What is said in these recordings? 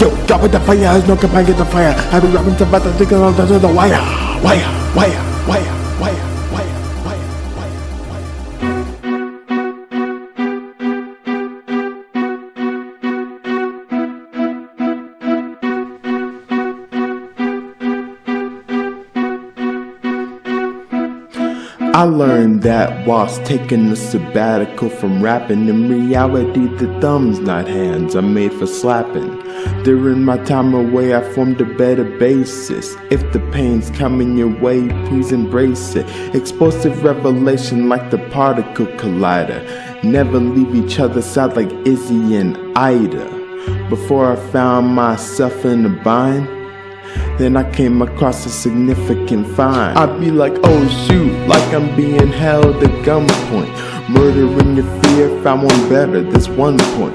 Yo, drop with the fire, there's no company get the fire. I be rapping about the thing on the wire. I learned that whilst taking a sabbatical from rapping, in reality the thumbs not hands are made for slapping. During my time away I formed a better basis. If the pain's coming your way, please embrace it. Explosive revelation like the particle collider. Never leave each other's side like Izzy and Ida. Before I found myself in a bind, then I came across a significant find. I'd be like, oh shoot, like I'm being held at gunpoint. Murdering your fear, found one better, this one point.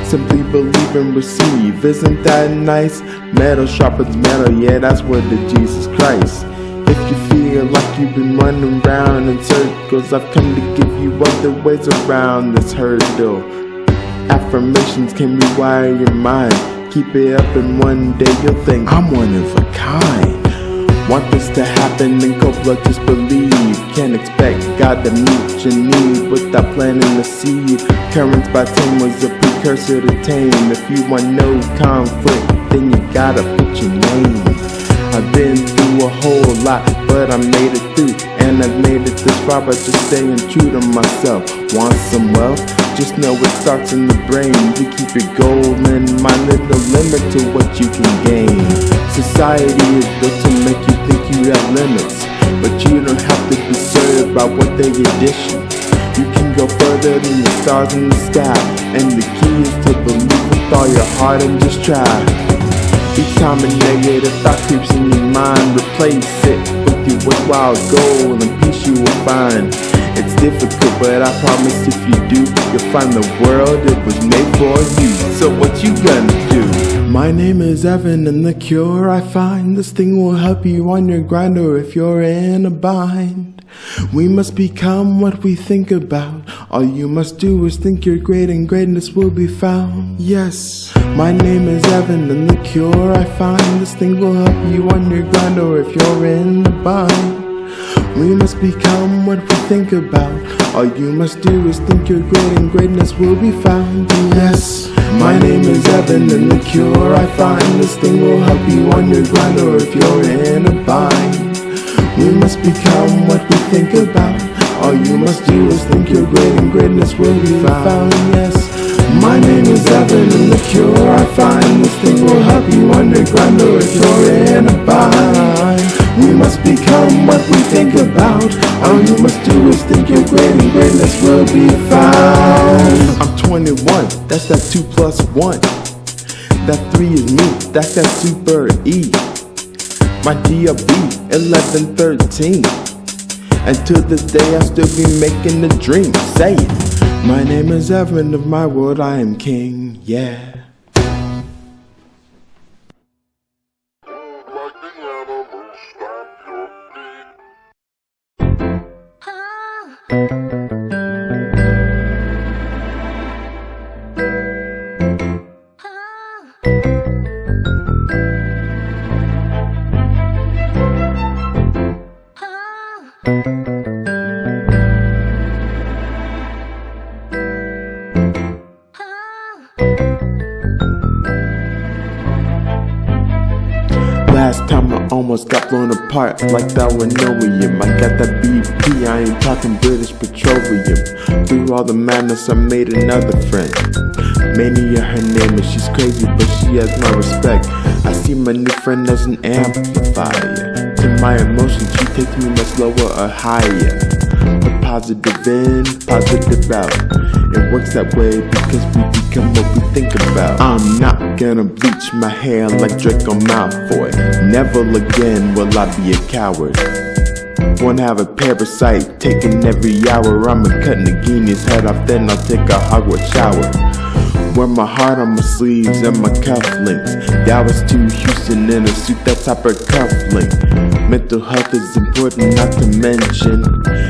Simply believe and receive, isn't that nice? Metal sharpens metal, yeah, that's word of Jesus Christ. If you feel like you've been running round in circles, I've come to give you other ways around this hurdle. Affirmations can rewire your mind. Keep it up and one day you'll think I'm one of a kind. Want this to happen then go blood, just believe. Can't expect God to meet your need without planting the seed. Currents by 10 was a precursor to tame. If you want no conflict, then you gotta put your name. I've been through a whole lot, but I made it through. And I've made it this far by just staying true to myself. Want some wealth? Just know it starts in the brain. You keep your goal in mind, there's no limit to what you can gain. Society is built to make you think you have limits, but you don't have to be served by what they edition. You can go further than the stars in the sky, and the key is to believe with all your heart and just try. Each time a negative thought creeps in your mind, replace it with your worthwhile goal and peace you will find. It's difficult, but I promise if you do, you'll find the world, it was made for you. So what you gonna do? My name is Evan, and the cure I find, this thing will help you on your grind, or if you're in a bind. We must become what we think about. All you must do is think you're great, and greatness will be found. Yes, my name is Evan, and the cure I find, this thing will help you on your grind, or if you're in a bind. We must become what we think about. All you must do is think you're great, and greatness will be found. Yes, my name is Evan, and the cure I find, this thing will help you on your grind, or if you're in a bind. We must become what we think about. All you must do is think you're great, and greatness will be found. Yes, my name is Evan, and the cure I find, this thing will help you on your grind, or if you're in a bind. We must become what we think about. All you must do is think you're great, and greatness will be found. I'm 21, that's that 2 plus 1. That 3 is me, that's that super E. My DRB, 1113. And to this day I still be making the dream. Say it. My name is Evan, of my world I am king, yeah. Last time I almost got blown apart like that Linoleum. I got that BP, I ain't talking British Petroleum. Through all the madness I made another friend. Mania her name, and she's crazy but she has my respect. I see my new friend as an amplifier. To my emotions she takes me much lower or higher. A positive in, positive out. It works that way because we become what we think about. I'm not gonna bleach my hair like Draco Malfoy. Never again will I be a coward. Won't have a parasite taking every hour. I'ma cut Nagini's head off, then I'll take a Hogwarts shower. Wear my heart on my sleeves and my cufflinks. Dallas to Houston in a suit that's upper cufflink. Mental health is important, not to mention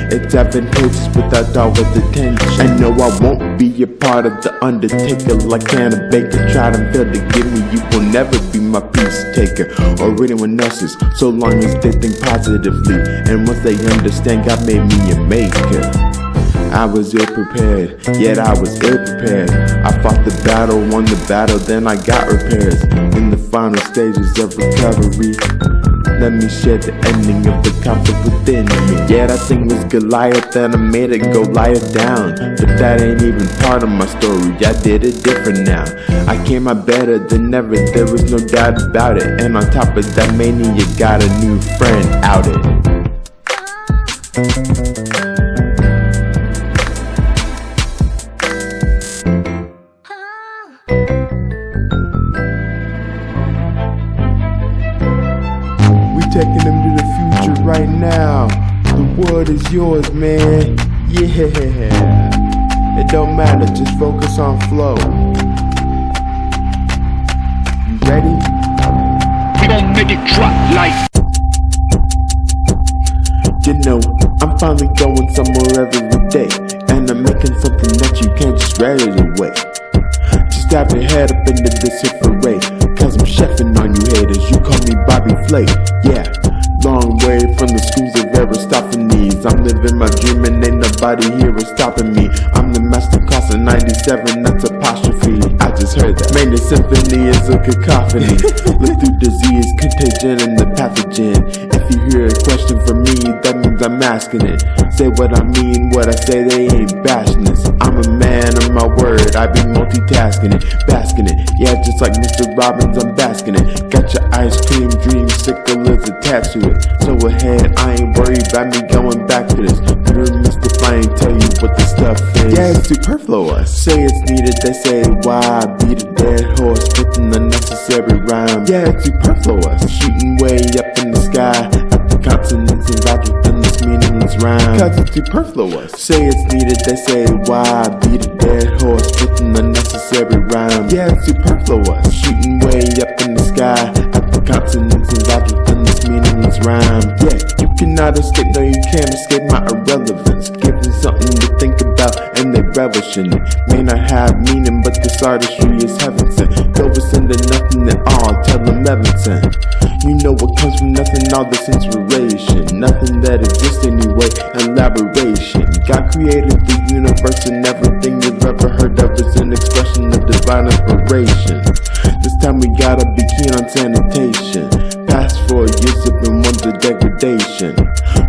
it's advantageous without all of the tension. I know I won't be a part of the undertaker like Hannah Baker. Tried and failed to give me, you will never be my peace taker or anyone else's, so long as they think positively. And once they understand, God made me a maker. I was ill prepared, yet I was ill prepared. I fought the battle, won the battle, then I got repairs. In the final stages of recovery, let me share the ending of the conflict within me. Yeah, that thing was Goliath and I made it go lie it down. But that ain't even part of my story, I did it different now. I came out better than ever, there was no doubt about it. And on top of that mania, you got a new friend outed. Taking them to the future right now. The world is yours, man. Yeah. It don't matter, just focus on flow. You ready? We gon' make it drop like. You know, I'm finally going somewhere every day, and I'm making something that you can't just wear it away. Just have your head up into this hit parade, cause I'm chefing on you haters. You call me Bobby Flay, yeah. Long way from the schools of Aristophanes. I'm living my dream and ain't nobody here is stopping me. I'm the master class of 97, that's apostrophe. I just heard that. Man, the symphony is a cacophony. Look through disease, contagion, and the pathogen. If you hear a question from me, that means I'm asking it. Say what I mean, what I say, they ain't bashing this. I'm a man of my word, I be multitasking it, basking it. Yeah, just like Mr. Robbins, I'm basking it. Got your ice cream dream sickle is attached to it. So ahead, I ain't worried about me going back to this. You're Mr. I ain't tell you what the stuff is. Yeah, it's superfluous. Say it's needed, they say why beat a dead horse with an unnecessary rhyme. Yeah, it's superfluous. Shooting way up in the sky at the consonants involved within this meaningless rhyme. Cause it's superfluous. Say it's needed, they say why beat a dead horse with an unnecessary rhyme. Yeah, it's superfluous. Shooting way up in the sky at the consonants involved within this meaningless rhyme. Yeah, you cannot escape, no you can't escape my irrelevance. Give them something to think about and they relish in it. May not have meaning, but this artistry is heaven sent. Go into nothing at all, tell them Levinson. You know what comes from nothing, all this inspiration. Nothing that exists anyway, elaboration. God created the universe and everything you've ever heard of is an expression of divine inspiration. This time we gotta be keen on sanitation. Past 4 years have been one of degradation.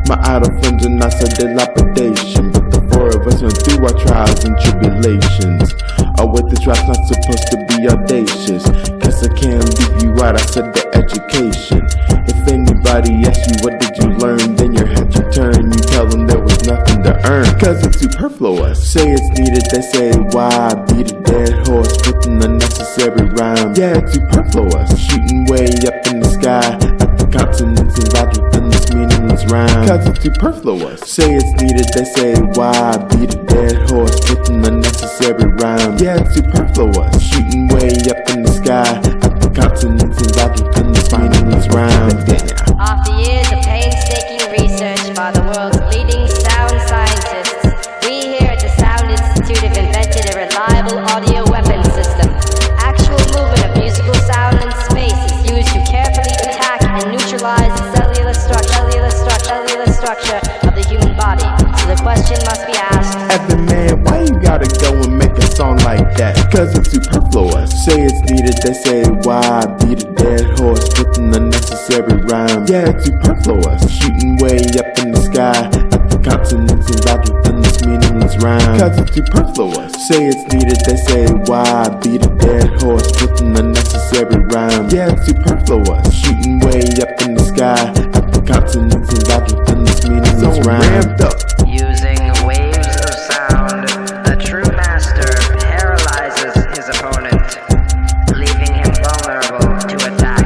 My idle friends and I said dilapidation, but the 4 of us went through our trials and tribulations. Oh wait, this rap's not supposed to be audacious. Guess I can't leave you out, I said the education. If anybody asks you what did you learn, then your head you turn, you tell them there was nothing to earn. Cause it's superfluous. Say it's needed, they say why beat a dead horse with an unnecessary rhyme. Yeah, it's superfluous. Shooting way up in the sky at the consonants involved within this meaningless rhyme. Cause it's superfluous. Say it's needed, they say why beat a dead horse with an unnecessary rhyme. Yeah, it's superfluous. Shooting way up in the sky at the consonants involved within this meaningless rhyme. After years of painstaking research by the world's leading sound scientists, we here at the Sound Institute have invented a reliable audio weapon system. Actual movement of musical sound in space is used to carefully attack and neutralize the cellular structure of the human body. So the question must be asked, Evan man, why you gotta go and make a song like that? Cause it's superfluous. Say it's needed, they say why beat a dead horse with an unnecessary rhyme. Yeah, it's superfluous. Shooting way up in the sky at the consonants involved within this meaningless rhyme. Cause it's superfluous. Say it's needed, they say why beat a dead horse with an unnecessary rhyme. Yeah, it's superfluous. Shooting way up in the sky at the consonants involved within this meaningless rhyme. Ramped up. Using waves of sound, a true master paralyzes his opponent, leaving him vulnerable to attack.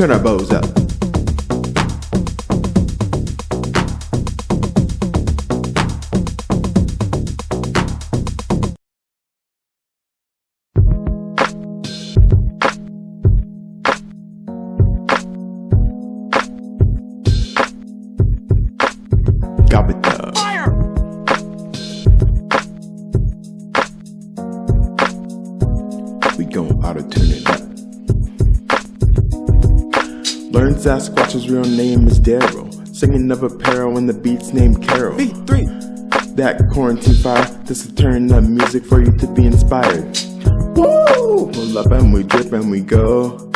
Turn our bows up. GOBBLEDAHFIYAH. Fire! We gon' auto-tune it up. Learn Sasquatch's real name is Daryl. Singing of apparel and the beat's named Carol. Beat 3. That quarantine fire, this will turn up music for you to be inspired. Woo! Pull up and we drip and we go.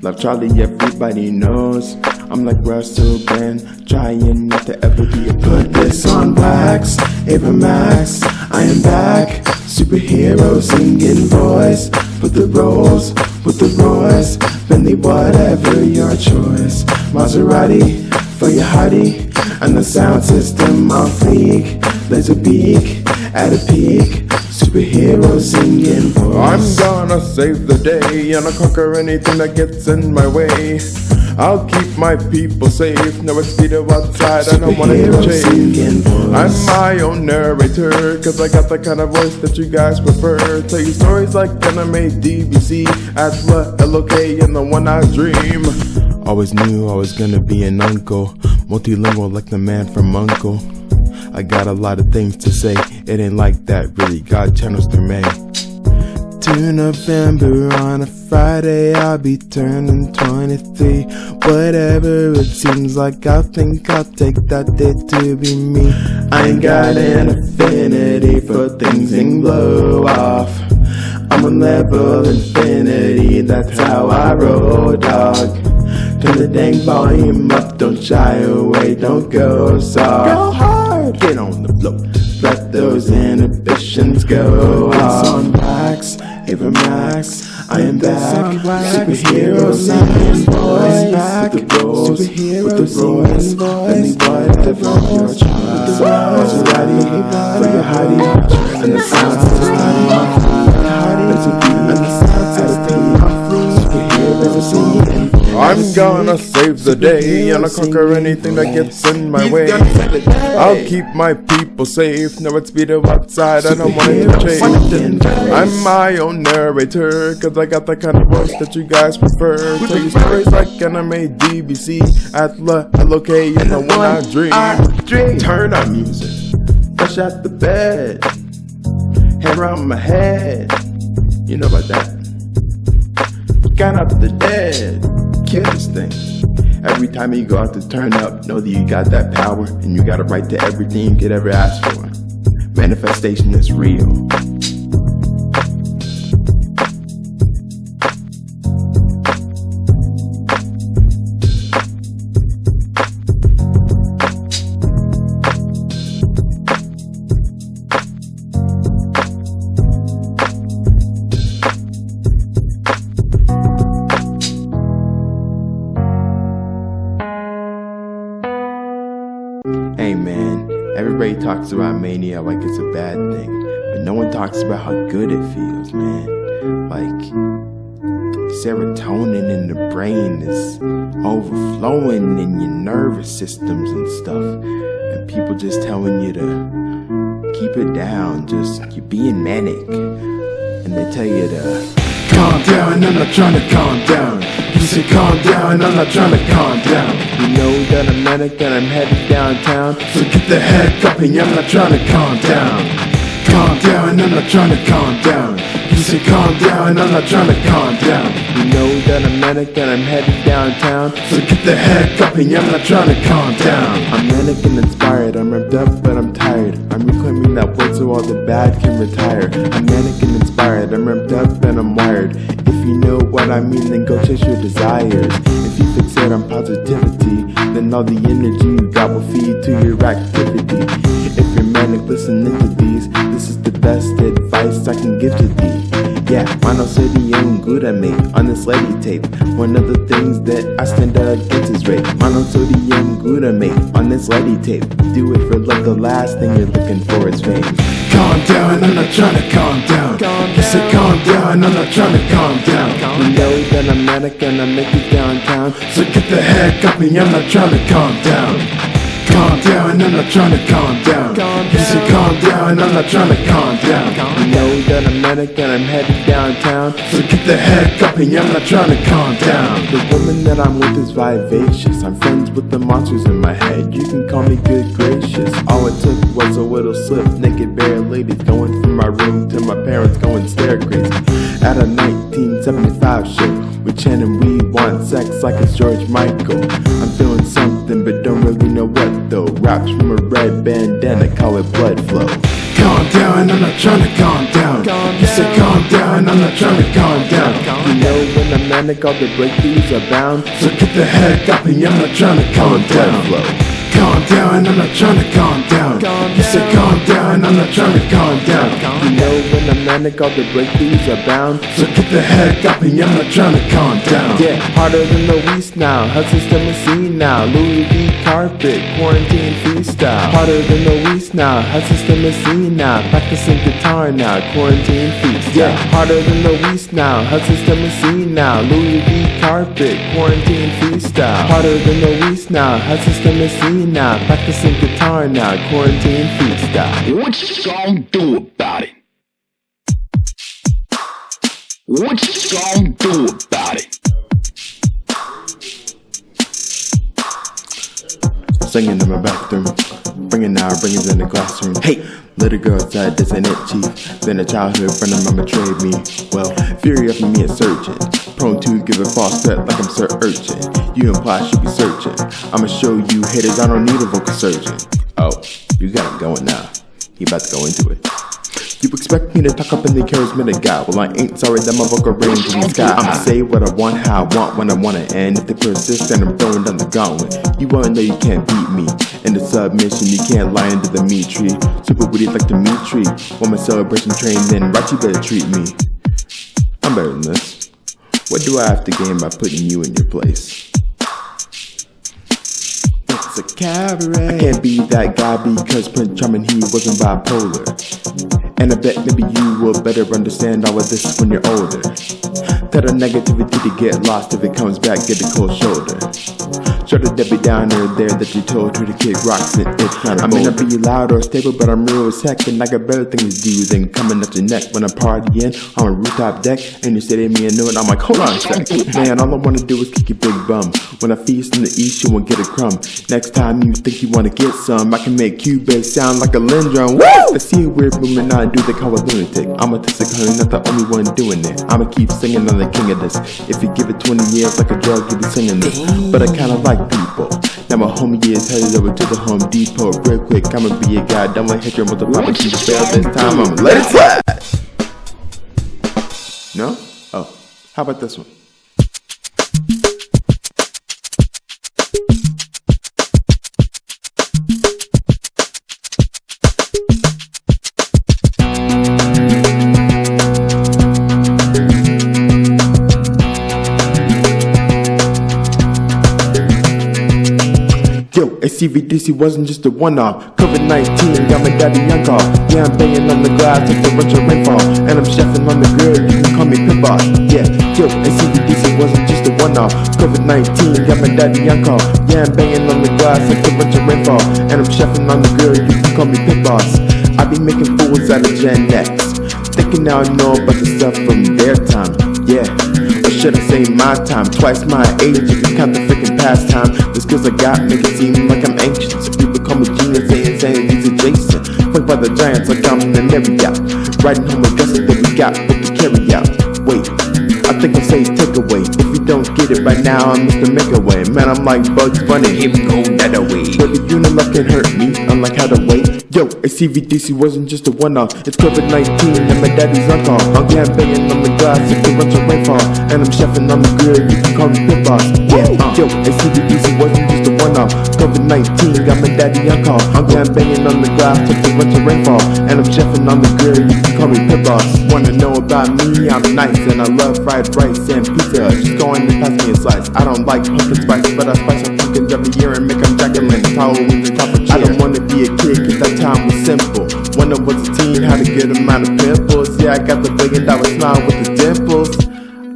Love Charlie, everybody knows. I'm like Russell Brand, trying not to ever be a put this on wax, Ava Max, I am back. Superhero singing voice. Put the rolls with the Royce. Bentley, whatever your choice. Maserati for your hottie. And the sound system on fleek. Laser beak at a peak. Superhero singing voice. I'm gonna save the day and I'll conquer anything that gets in my way. I'll keep my people safe. No mosquito outside, I don't want it to change. I'm my own narrator, cause I got the kind of voice that you guys prefer. Tell you stories like anime, DBC, Atla, LOK, and the one I dream. Always knew I was gonna be an uncle, multilingual like the man from Uncle. I got a lot of things to say, it ain't like that really, God channels through me. 2 November on a Friday, I'll be turning 23. Whatever it seems like, I think I'll take that day to be me. I ain't got an affinity for things and blow off. I'm on level infinity, that's how I roll, dog. Turn the dang volume up, don't shy away, don't go soft. Go hard, get on the floor, let those inhibitions go off. On wax, Ava Max, I am back. Superhero singing voice, back. With the rolls, with the Royce, Bentley, whatever your choice. Maserati for your hottie, and the sound system on I'm gonna save the day and I'll conquer anything that gets in my way. I'll keep my people safe. No, it's Speedo outside, I don't want it to change. I'm my own narrator, cause I got the kind of voice that you guys prefer. Tell you stories like anime, DBC, Atla, LOK, and the one I dream. Turn on music, fresh out the bed, hair around my head. You know about that. Got out the dead. Kill this thing. Every time you go out to turn up, know that you got that power and you got a right to everything you could ever ask for. Manifestation is real. Hey man, everybody talks about mania like it's a bad thing, but no one talks about how good it feels, man. Like, serotonin in the brain is overflowing in your nervous systems and stuff, and people just telling you to keep it down, just you're being manic, and they tell you to calm down, I'm not trying to calm down. You say calm down, I'm not trying to calm down. You know that I'm manic and I'm headed downtown, so get the heck up and I'm not trying to calm down. Calm down, I'm not trying to calm down. You say calm down, I'm not trying to calm down. You know that I'm manic and I'm headed downtown, so get the heck up and I'm not trying to calm down. I'm manic and inspired, I'm revved up but I'm tired. I'm reclaiming that word so all the bad can retire. I'm manic and inspired, I'm revved up and I'm wired. If you know what I mean, then go chase your desires. If you fixate on positivity, then all the energy you got will feed to your activity. If you're manic listening to these, this is the best advice I can give to thee. Yeah, monosodium glutamate on this lady tape. One of the things that I stand against is rape. Monosodium glutamate on this lady tape. Do it for love, the last thing you're looking for is fame. Calm down, I'm not trying to calm down. You say calm down, I'm not trying to calm down. You know that that I'm manic and I make it downtown. So get the heck up me, I'm not trying to calm down. Calm down, I'm not trying to calm down. You say calm down, I'm not trying to calm down. You know that I'm manic and I'm headed downtown. So get the heck up me, I'm not trying to calm down. The woman that I'm with is vivacious. I'm friends with the monsters in my head. You can call me good gracious. All it took was a little slip. Naked bare ladies going from my room to my parents going stare crazy. At a 1975 show, we chant and we want sex like it's George Michael. I'm feeling something but don't really know what though. Raps from a red bandana, call it blood flow. Calm down, I'm not trying to calm down. You say calm down, I'm not trying to calm down. You know when I'm manic all the breakthroughs are bound. So get the heck up me, I'm not trying to calm down. Calm down, I'm not trying to calm down. You say calm down, I'm not trying to calm down. You know when I'm manic all the breakthroughs are bound. So get the heck up me, I'm not trying to calm down. Yeah, harder than the West now, Hudson Tennessee now, Louis V carpet, quarantine freestyle. Harder than the West now, Hudson Tennessee now, practicing guitar now, quarantine freestyle. Yeah, harder than the West now, Hudson Tennessee now, Louis V carpet, quarantine freestyle. Harder than the West now, Hudson Tennessee now, practicing guitar now, quarantine freestyle. What you gonna do about it? What you gonna do about it? Singing in my bathroom, bringing our bringers in the classroom. Hey, little girl said this ain't it, chief. Then a childhood friend of mine betrayed me. Well, fury of me a surgeon, prone to give a false threat like I'm Sir Urchin. You imply I should be searching. I'ma show you haters I don't need a vocal surgeon. Oh, you got him going now. He about to go into it. You expect me to talk up in the charismatic guy? Well, I ain't sorry that my vocal range in the sky. I'ma say what I want, how I want, when I want it. And if they persist, then I'm throwing down the gauntlet. You wanna know you can't beat me. In the submission, you can't lie into the meat tree. Super witty like the meat tree. Want my celebration train, then right, you better treat me. I'm better than this. What do I have to gain by putting you in your place? It's a cabaret. I can't be that guy because Prince Charming, he wasn't bipolar. And I bet maybe you will better understand all of this when you're older. Tell the negativity to get lost. If it comes back, get a cold shoulder. Show the Debbie Downer there that you told her to kick rocks and it's not a I may not be loud or stable, but I'm real as heck. And I got better things to do than coming at your neck. When I'm partying on a rooftop deck and you say to me and know it, I'm like, hold on a sec. Man, all I wanna do is kick your big bum. When I feast in the east, you won't get a crumb. Next time you think you wanna get some, I can make Cubase sound like a lindrum. Woo! I see a weird movement, I do they call it lunatic. I'm autistic, honey, not the only one doing it. I'ma keep singing on the king of this. If you give it 20 years like a drug, you'll be singing this. But I kinda like people. Now my homie is headed over to the Home Depot. Real quick, I'ma be a guy. Don't wanna hit your motherfucker. She failed this time, I'ma let it slide. No? Oh, how about this one? Yo, ACVDC wasn't just a one-off. COVID-19 got my daddy young call. Yeah, I'm banging on the glass like the bunch of rainfall. And I'm chefing on the grill, you can call me Pit Boss. Yeah, yo, ACVDC wasn't just a one-off. COVID-19 got my daddy young call. Yeah, I'm banging on the glass like the bunch of rainfall. And I'm chefing on the grill, you can call me Pit Boss. I be making fools out of Gen X, thinking now I know about the stuff from their time. Yeah, or should I say my time? Twice my age, if you count the freaking pastime. The skills I got make it seem like I'm anxious. People call me genius, saying he's adjacent. Flanked by the giants like I'm an area. Writing home addresses that we got with the carry out. Wait, I think I'll say takeaway. If you don't get it right now, I'm Mr. Makeaway. Man, I'm like Bugs Bunny, here we go that away. But the Unilove can hurt me, unlike how to wait. Yo, ACVDC wasn't just a one-off. It's COVID-19 and my daddy's on call. I'm banging on the glass if the bunch of rainfall. And I'm chefing on the grill, you can call me Pit Boss. Yeah, yo, ACVDC wasn't just a one-off. COVID-19 got my daddy on call. I'm banging on the glass if the bunch of rainfall. And I'm chefing on the grill, you can call me Pit Boss. Wanna know about me? I'm nice and I love fried rice and pizza. Just go in and pass me a slice. I don't like pumpkin spice, but I spice up pumpkins every year and make them Jacqueline. Halloween the top of cheer. I don't wanna be a kid cause that time was simple. When I was a teen, had a good amount of pimples. Yeah, I got the $1 billion smile with the dimples.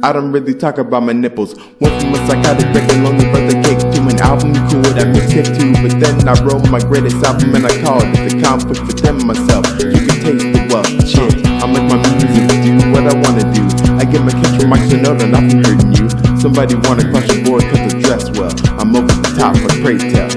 I don't really talk about my nipples. Went from a psychotic break and lonely birthday cake to an album cool that mixtape too. But then I wrote my greatest album and I called it the conflict within myself. You can taste the wealth, shit. I'm like my music, do what I wanna do. I get my kicks from Mike Shinoda, not from hurting you. Somebody wanna crush your board cause I dress well. I'm over the top like pray tell.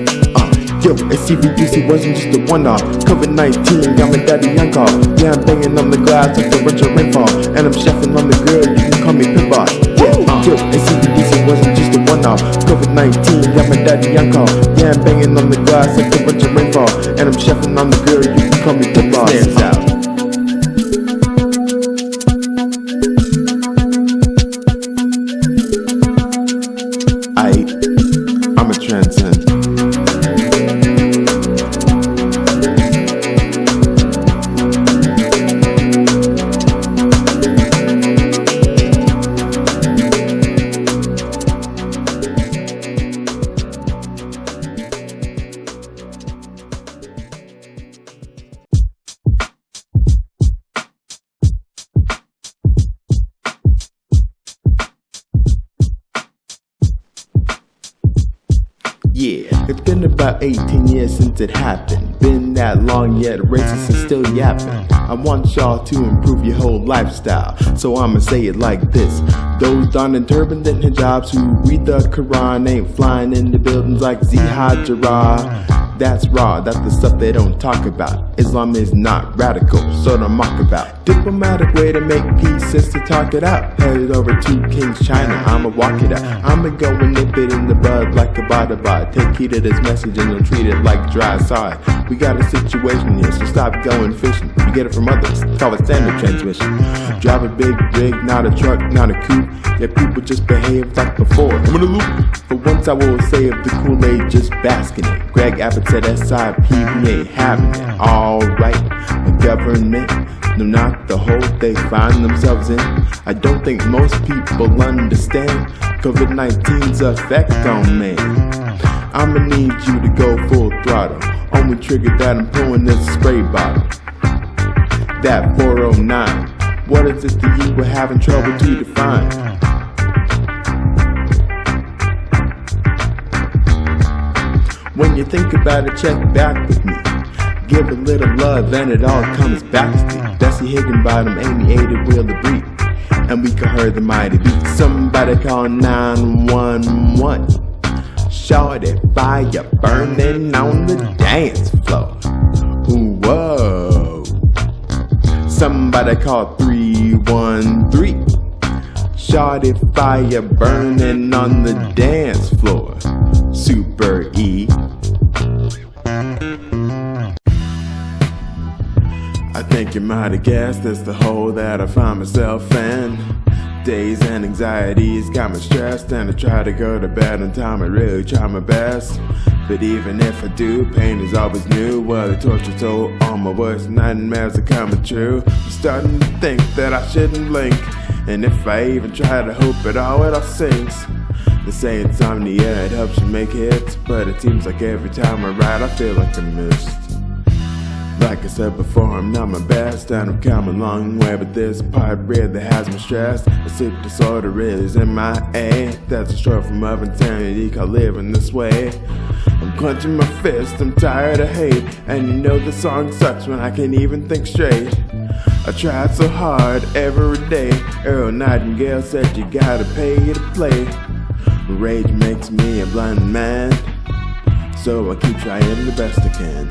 Yo, SCVDC wasn't just a one-off. COVID-19 got my daddy young call. Yeah, I'm banging on the glass like the winter rainfall. And I'm chefing on the grill, you can call me Pit Boss. Yeah, yo, SCVDC wasn't just a one-off. COVID-19 got my daddy young call. Yeah, I'm banging on the glass like the winter rainfall. And I'm chefing on the grill, you can call me Pit Boss. Stands out. I'm a transcend. Yeah, it's been about 18 years since it happened. Been that long yet racist is still yapping. I want y'all to improve your whole lifestyle, so I'ma say it like this. Those donning turbans and hijabs who read the Quran ain't flying in the buildings like Zihad Jarrah. That's raw, that's the stuff they don't talk about. Islam is not radical, so don't mock about. Diplomatic way to make peace is to talk it out. Headed over to King's China, I'ma walk it out. I'ma go and nip it in the bud like a bada. Take heed of this message and don't treat it like dry side. We got a situation here, so stop going fishing. You get it from others, call it standard transmission. Drive a big rig, not a truck, not a coupe. Yet people just behave like before. I'm in a loop. For once I will save the Kool-Aid, just basking it. Greg Abbott said SIP, we ain't having it. Alright, the government, no, not the hole they find themselves in. I don't think most people understand COVID-19's effect on man. I'ma need you to go full throttle. Only trigger that I'm pulling this spray bottle. That 409, what is it that you were having trouble to define? When you think about it, check back with me. Give a little love and it all comes back to me. Dusty Higginbottom, Amy Ada, Wheel the Breed. And we can hear the mighty beat. Somebody call 911. Shorty fire burning on the dance floor. Whoa. Somebody call 313. Shorty fire burning on the dance floor. Super E. I think you might have guessed that's the hole that I find myself in. Days and anxieties got me stressed, and I try to go to bed on time. I really try my best, but even if I do, pain is always new. Well, the torture toll on my worst nightmares are coming true. I'm starting to think that I shouldn't blink, and if I even try to hope it all sinks. They say insomnia, it helps you make hits, but it seems like every time I write I feel like I missed. Like I said before, I'm not my best, and I've come a long way, but this part really has me stressed. A sleep disorder is in my A. That's a stroke from of insanity called living this way. I'm clenching my fist, I'm tired of hate, and you know the song sucks when I can't even think straight. I tried so hard every day. Earl Nightingale said you gotta pay to play. Rage makes me a blind man, so I keep trying the best I can.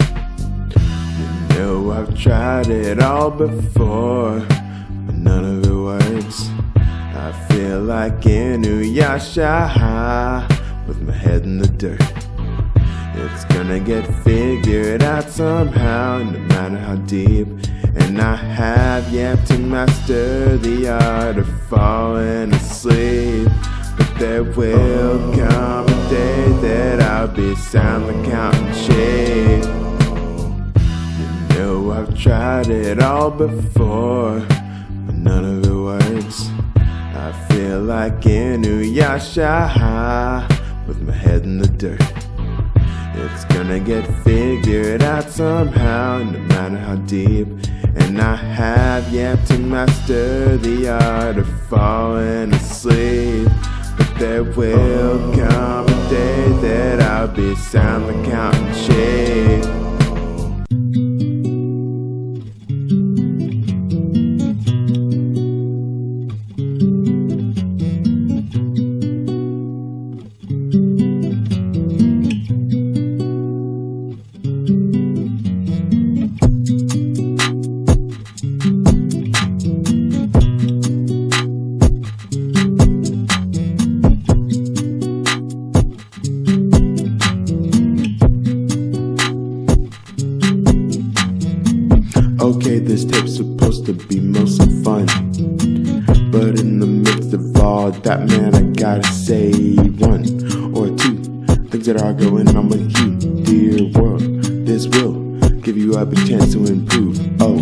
You know I've tried it all before, but none of it works. I feel like Inuyasha with my head in the dirt. It's gonna get figured out somehow, no matter how deep. And I have yet to master the art of falling asleep. But there will come a day that I'll be silent counting sheep. You know I've tried it all before, but none of it works. I feel like Inuyasha with my head in the dirt. It's gonna get figured out somehow, no matter how deep. And I have yet to master the art of falling asleep. But there will come a day that I'll be soundly counting sheep. Okay, this tape's supposed to be mostly fun, but in the midst of all that, man, I gotta say one or two things that are going on with you, dear world. This will give you a big chance to improve. Oh,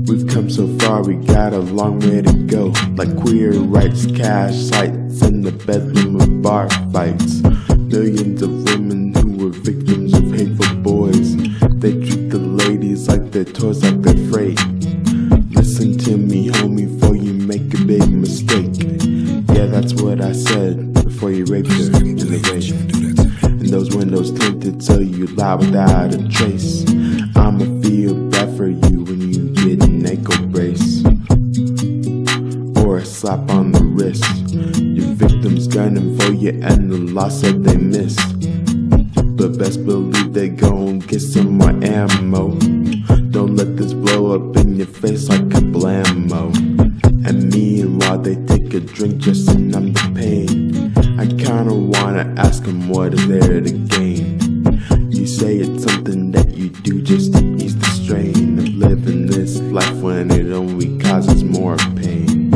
we've come so far, we got a long way to go. Like queer rights, cash sites, and the bedlam of bar fights. Millions of women who were victims of hateful boys. They treat the ladies like they're toys, like they're freight. Listen to me, homie, before you make a big mistake. Yeah, that's what I said before you raped her in the rape. And those windows tinted so you lie without a trace. I'ma feel bad for you when you get an ankle brace or a slap on the wrist. Your victim's gunning for you and the law said they missed. But best believe they gon' get some more ammo. Don't let this blow up in your face like a blammo. And meanwhile they take a drink just to numb the pain. I kinda wanna ask them what is there to gain. You say it's something that you do just to ease the strain of living this life when it only causes more pain.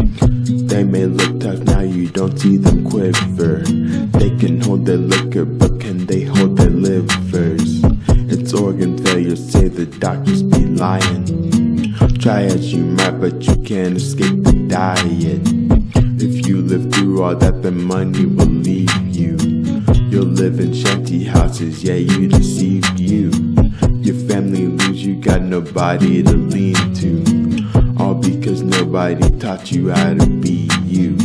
They may look tough, now you don't see them quiver. They can hold their liquor, but can they hold their livers? It's organ failure, say the doctors be lying. Try as you might, but you can't escape the diet. If you live through all that, then money will leave you. You'll live in shanty houses, yeah, you deceived you. Your family leaves, you got nobody to lean to. All because nobody taught you how to be you.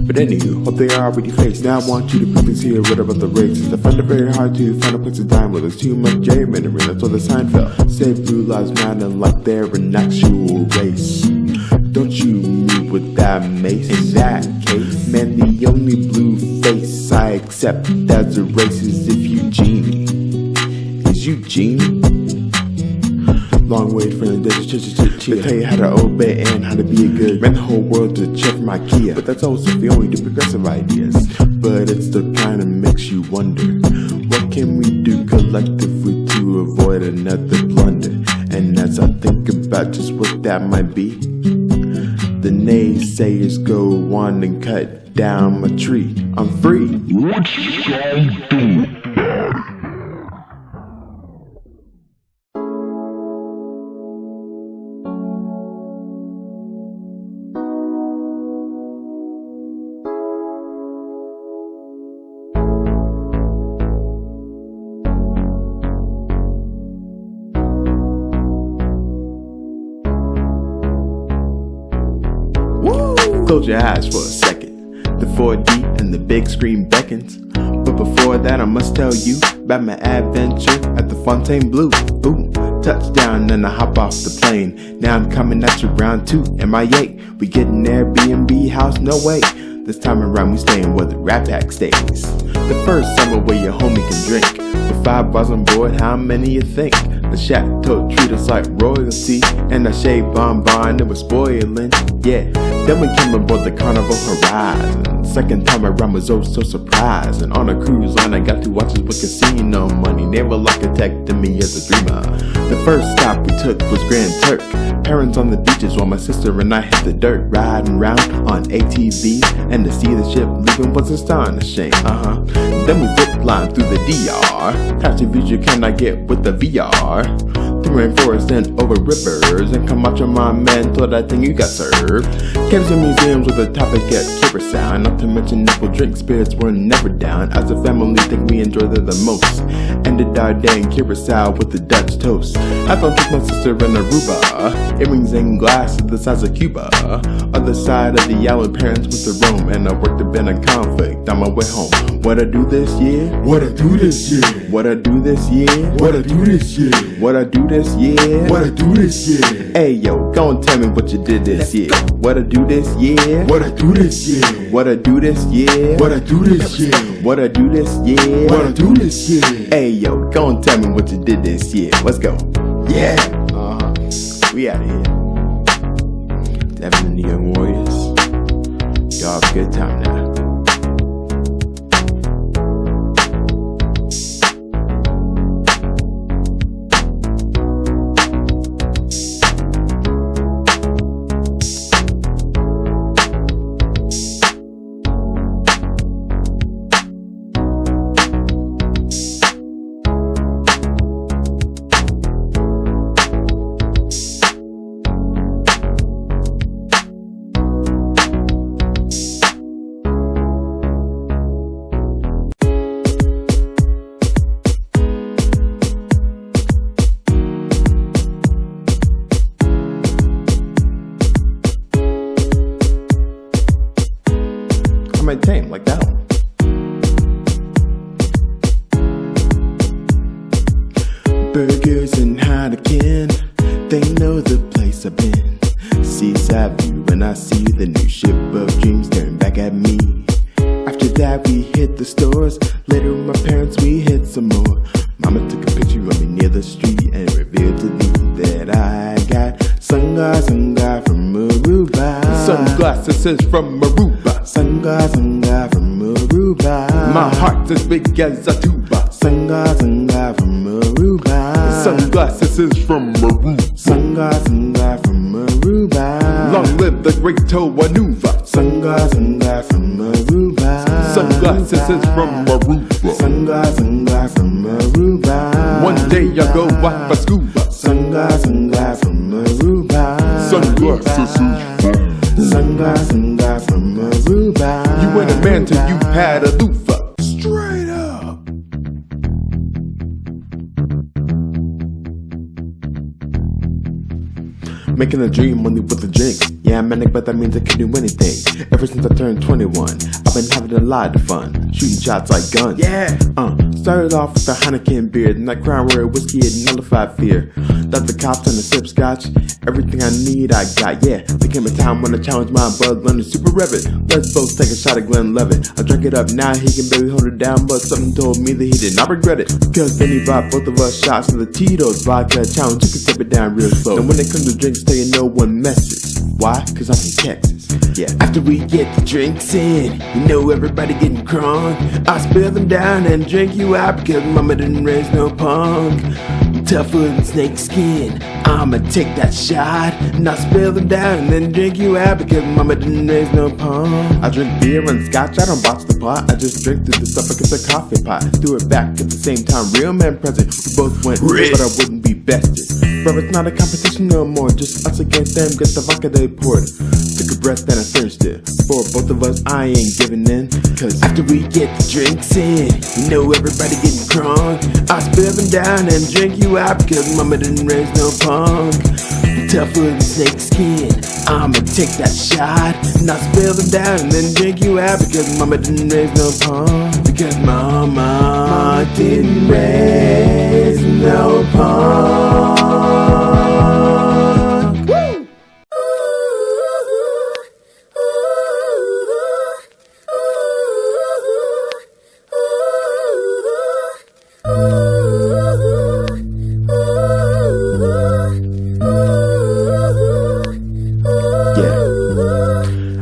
But anywho, hope they are already faced. Now I want you to quickly hear what about the races. I find it very hard to find a place to dine where there's too much gerrymandering. That's why the sign fell. Say blue lives matter like they're an actual race. Don't you move with that mace. In that case, man, the only blue face I accept as a race is if Eugenie. Is Eugenie? Long way from the desert, they tell you how to obey and how to be a good man. The whole world's a check from IKEA, but that's also if you only do progressive ideas. But it still kinda makes you wonder, what can we do collectively to avoid another blunder? And as I think about just what that might be, the naysayers go on and cut down my tree. I'm free. What you gonna do about it? Close your eyes for a second. The 4D and the big screen beckons. But before that I must tell you about my adventure at the Fontaine Blue. Boom, touchdown and I hop off the plane. Now I'm coming at you round 2, MIA. We get an Airbnb house, no way. This time around we staying where the Rat Pack stays. The first summer where your homie can drink. With 5 bars on board, how many you think? The Chateau treat us like royalty, and I shaved bonbon, it was spoiling. Yeah, then we came aboard the Carnival Horizon. Second time around was oh so surprising. On a cruise line I got to watch us with casino money. Naval architecting me as a dreamer. The first stop we took was Grand Turk. Parents on the beaches while my sister and I hit the dirt. Riding round on ATVs, and to see the ship leaving was astonishing. Then we ziplined through the DR. Types of views you cannot get with the VR. through rainforests and over rivers, and come out your mom man till that thing you got served. Came to museums with a topic at Curacao, not to mention nipple drink spirits were never down. As a family, think we enjoyed it the most. Ended our day in Curacao with the Dutch toast. I thought took my sister in Aruba, earrings and glasses the size of Cuba. Other side of the island, parents went to Rome, and I worked up in a conflict on my way home. What I do this year? What I do this year? What I do this year? What I do this year? What I do this year? What I do this year? Hey yo, go and tell me what you did this year. What I do this year? What I do this year? What I do this year? What I do this year? What I do this year? What I do this year? Hey yo, go and tell me what you did this year. Let's go. Yeah. We out of here. Devin and the Young Warriors. Y'all have a good time now. Tame like that one. Burgers and Heineken, they know the place I've been. Seaside view when I see the new ship of dreams staring back at me. After that we hit the stores, later with my parents we hit some more. Mama took a picture of me near the street and revealed to me that I got sunglasses from Aruba. Sunglasses from Aruba. Sunglasses from Aruba. My heart's as big as a tuba. Sunglasses from Aruba. Sunglasses from Aruba. Sunglasses from Aruba. Long live the great Toanuva. Sunglasses from Aruba. Sunglasses from Aruba. Sunglasses from Aruba. One day I'll go watch my scuba. Sunglasses from Aruba. Sunglasses from Sunglasses from Aruba. You ain't a man till you had a loofah. Straight up. Making a dream only with a drink. Yeah, I'm manic, but that means I can do anything. Ever since I turned 21, I've been having a lot of fun. Shooting shots like guns. Yeah. Started off with a Heineken beer, then that Crown Royal whiskey had nullified fear. Ducked the cops and a sip scotch. Everything I need, I got. Yeah. Became a time when I challenged my bud, learned to super rev it. Let's both take a shot at Glenlivet. I drank it up, now he can barely hold it down, but something told me that he did not regret it. Cause then he bought both of us shots of the Tito's vodka challenge. You can sip it down real slow. And when it comes to drinks, tell you no one messes. Why? Cause I'm from Texas. Yeah. After we get the drinks in, you know everybody getting crunk. I spill them down and drink you out because mama didn't raise no punk. Tough wood and snake skin, I'ma take that shot. And I spill them down and then drink you out because mama didn't raise no punk. I drink beer and scotch, I don't box the pot. I just drink through the stuff like it's a coffee pot. Do it back at the same time, real man present. We both went rich, but I wouldn't be bested. Bro, it's not a competition no more, just us against them, get the vodka they poured. Took a breath, then I thirsted. For both of us, I ain't giving in. Cause after we get the drinks in, you know everybody getting crunk. I spill them down and drink you out because mama didn't raise no punk. Tough wood and snake skin, I'ma take that shot. And I spill them down and then drink you out because mama didn't raise no punk. Because mama didn't raise no punk.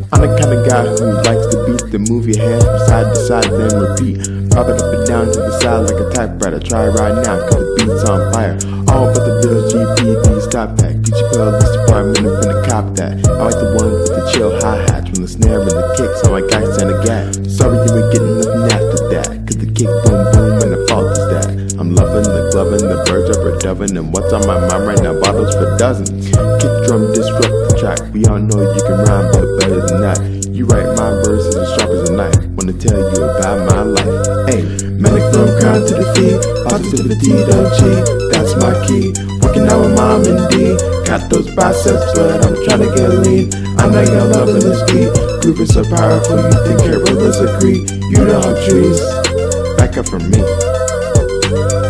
I'm the kind of guy who likes to beat the movie ahead from side to side then repeat. Pop it up and down to the side like a typewriter. Try right now cause the beat's on fire. All but the Bills, GPD, stop that. Get your playlist department and finna cop that. I like the ones with the chill hi-hats from the snare and the kick sound like ice and a gat. Sorry you ain't getting nothing after that cause the kick boom boom and the fault is that I'm loving the loving, the birds are redoving, and what's on my mind right now, bottles for dozens. Kick drum, disrupt the track, we all know you can rhyme, but better than that. You write my verses as sharp as a knife, wanna tell you about my life. Hey, manic from crime to defeat, positivity don't cheat, that's my key. Working out with mom and D, got those biceps, but I'm tryna get lean. I know you're loving this beat, groove is so powerful, you think gorillas agree. You the hot trees, back up from me.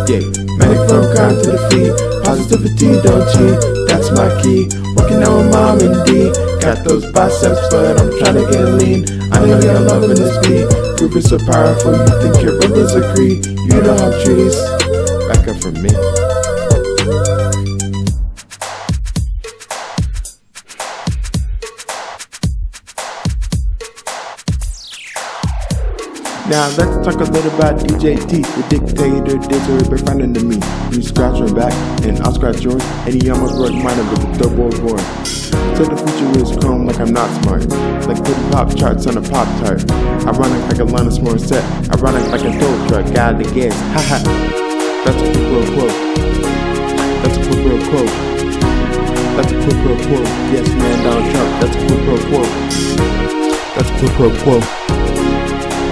Yeah, manic from crime to defeat, positivity don't cheat, that's my key. Working out with mom and D, got those biceps, but I'm tryna get lean. I know you're loving this beat, groove is so powerful, you think gorillas agree. You the hot trees, back up from me. Now let's talk a little about DJ T, the dictator, dizzard, been front to me. You scratch my back, and I'll scratch yours, and he almost broke mine with a dope old board. So the future is chrome like I'm not smart, like putting pop charts on a Pop-Tart. Ironic like a Alanis Morissette, ironic like a tow truck, got the gas, haha. That's a quick real quote. That's a quick real quote. That's a quick real quote. Yes, man, Donald Trump, that's a quick real quote. That's a quick real quote.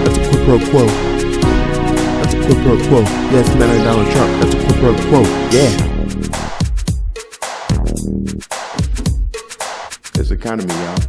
That's a quid pro quo. That's a quid pro quo. Yes, man, I'm Donald Trump. That's a quid pro quo. Yeah. This economy, y'all.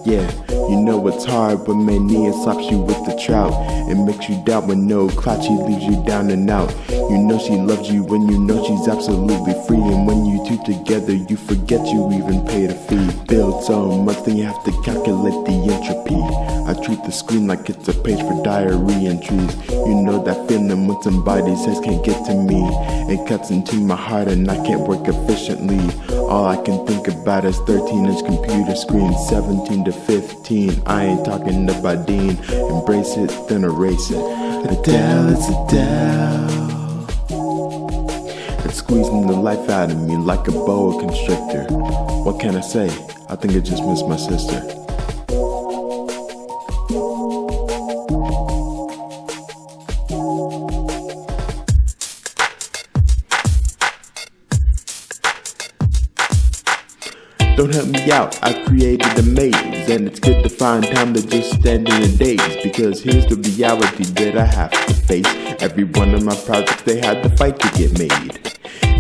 Yeah, you know it's hard when mania slaps you with the trout. It makes you doubt when no clutchy leaves you down and out. You know she loves you when you know she's absolutely free. And when you two together, you forget you even paid a fee. Build so much, then you have to calculate the entropy. I treat the screen like it's a page for diary entries. You know that feeling when somebody says can't get to me. It cuts into my heart and I can't work efficiently. All I can think about is 13-inch computer screen, 17 to 15. I ain't talking about Dean. Embrace it, then erase it. Adele, it's Adele. It's squeezing the life out of me like a boa constrictor. What can I say? I think I just miss my sister. Don't help me out, I created a maze, and it's good to find time to just stand in a daze. Because here's the reality that I have to face. Every one of my projects, they had to fight to get made,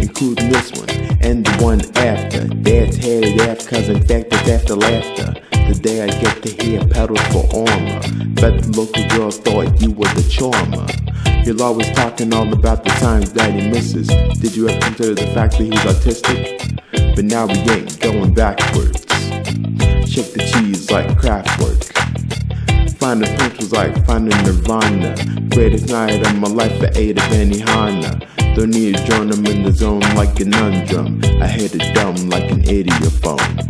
including this one, and the one after. Dad's headed after, cause in fact it's after laughter. The day I get to hear pedals for armor. Bet the local girls thought you were the charmer. You're always talking all about the times that he misses. Did you ever consider the fact that he's autistic? But now we ain't going backwards. Shake the cheese like Kraftwerk. Finding Prince was like finding Nirvana. Greatest night of my life for Ada Benihana. Don't need to join them in the zone like a conundrum. I hit it dumb like an idiophone.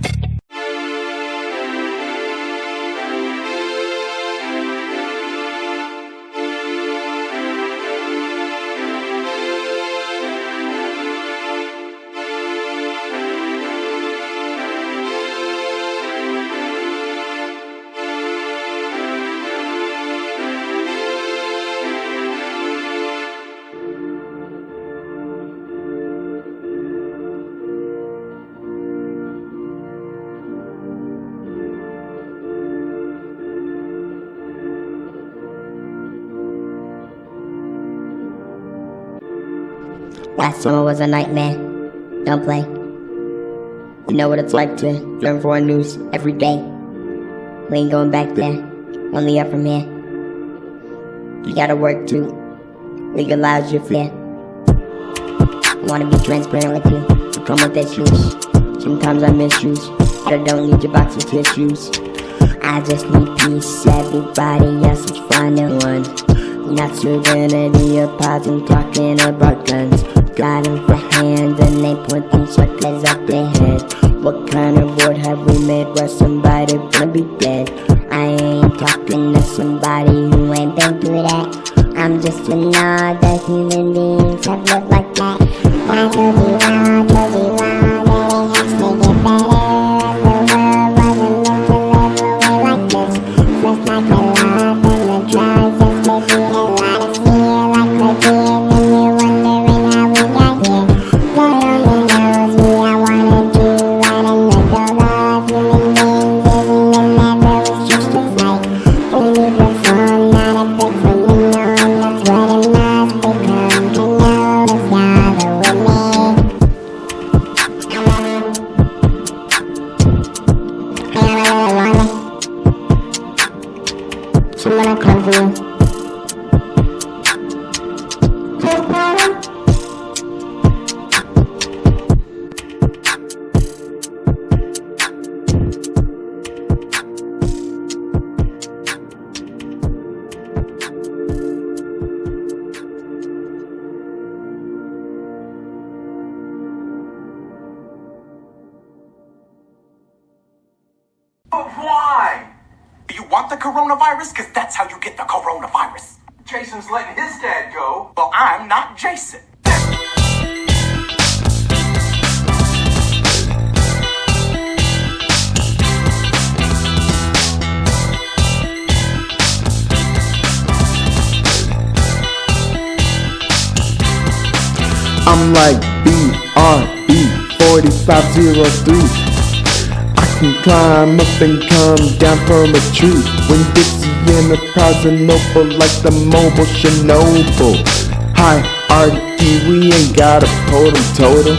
Last summer was a nightmare. Don't play. You know what it's like to learn for news every day. We ain't going back there. Only up from here. You gotta work to legalize your fear. I wanna be transparent with you. So come with issues. Sometimes I misuse, but I don't need your box of tissues. I just need peace. Everybody else is finding one. Not serenity of pods and talking about guns. Got them for hands and they point them suckers up their head. What kind of world have we made where somebody gonna be dead? I ain't talking to somebody who ain't been through that. I'm just another human being to live like that. That will be wild, that ain't has to get better. The world wasn't meant to live away like this. Just like a lot and the drugs just make me a lot of fear. Like we're being and you're wondering how we got here. Lord only knows me, I wanna do right, and the goal of human beings isn't to never reach the fight. We need reform, not a big for you know, and that's what it must become. I know this gather with me. I'm gonna come for you. But why? You want the coronavirus? Because that's how you get the coronavirus. Jason's letting his dad go. Well, I'm not Jason. I'm like BRB 4503. I can climb up and come down from a tree. When Dixie Enterprise and Opal like the mobile Chernobyl. Hierarchy, we ain't got a totem.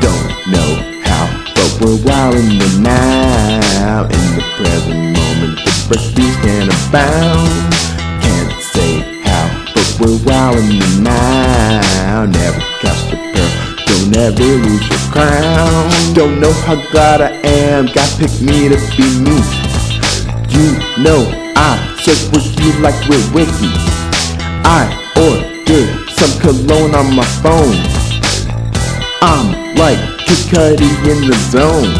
Don't know how, but we're wildin' the now. In the present moment, the breakthroughs can abound. Can't say how, but we're wildin' the now. Never cast a pearl, don't ever lose your crown. Don't know how glad I am, God picked me to be me. You know I search wiki like we're wiki. I ordered some cologne on my phone. I'm like Kid Cudi in the zone.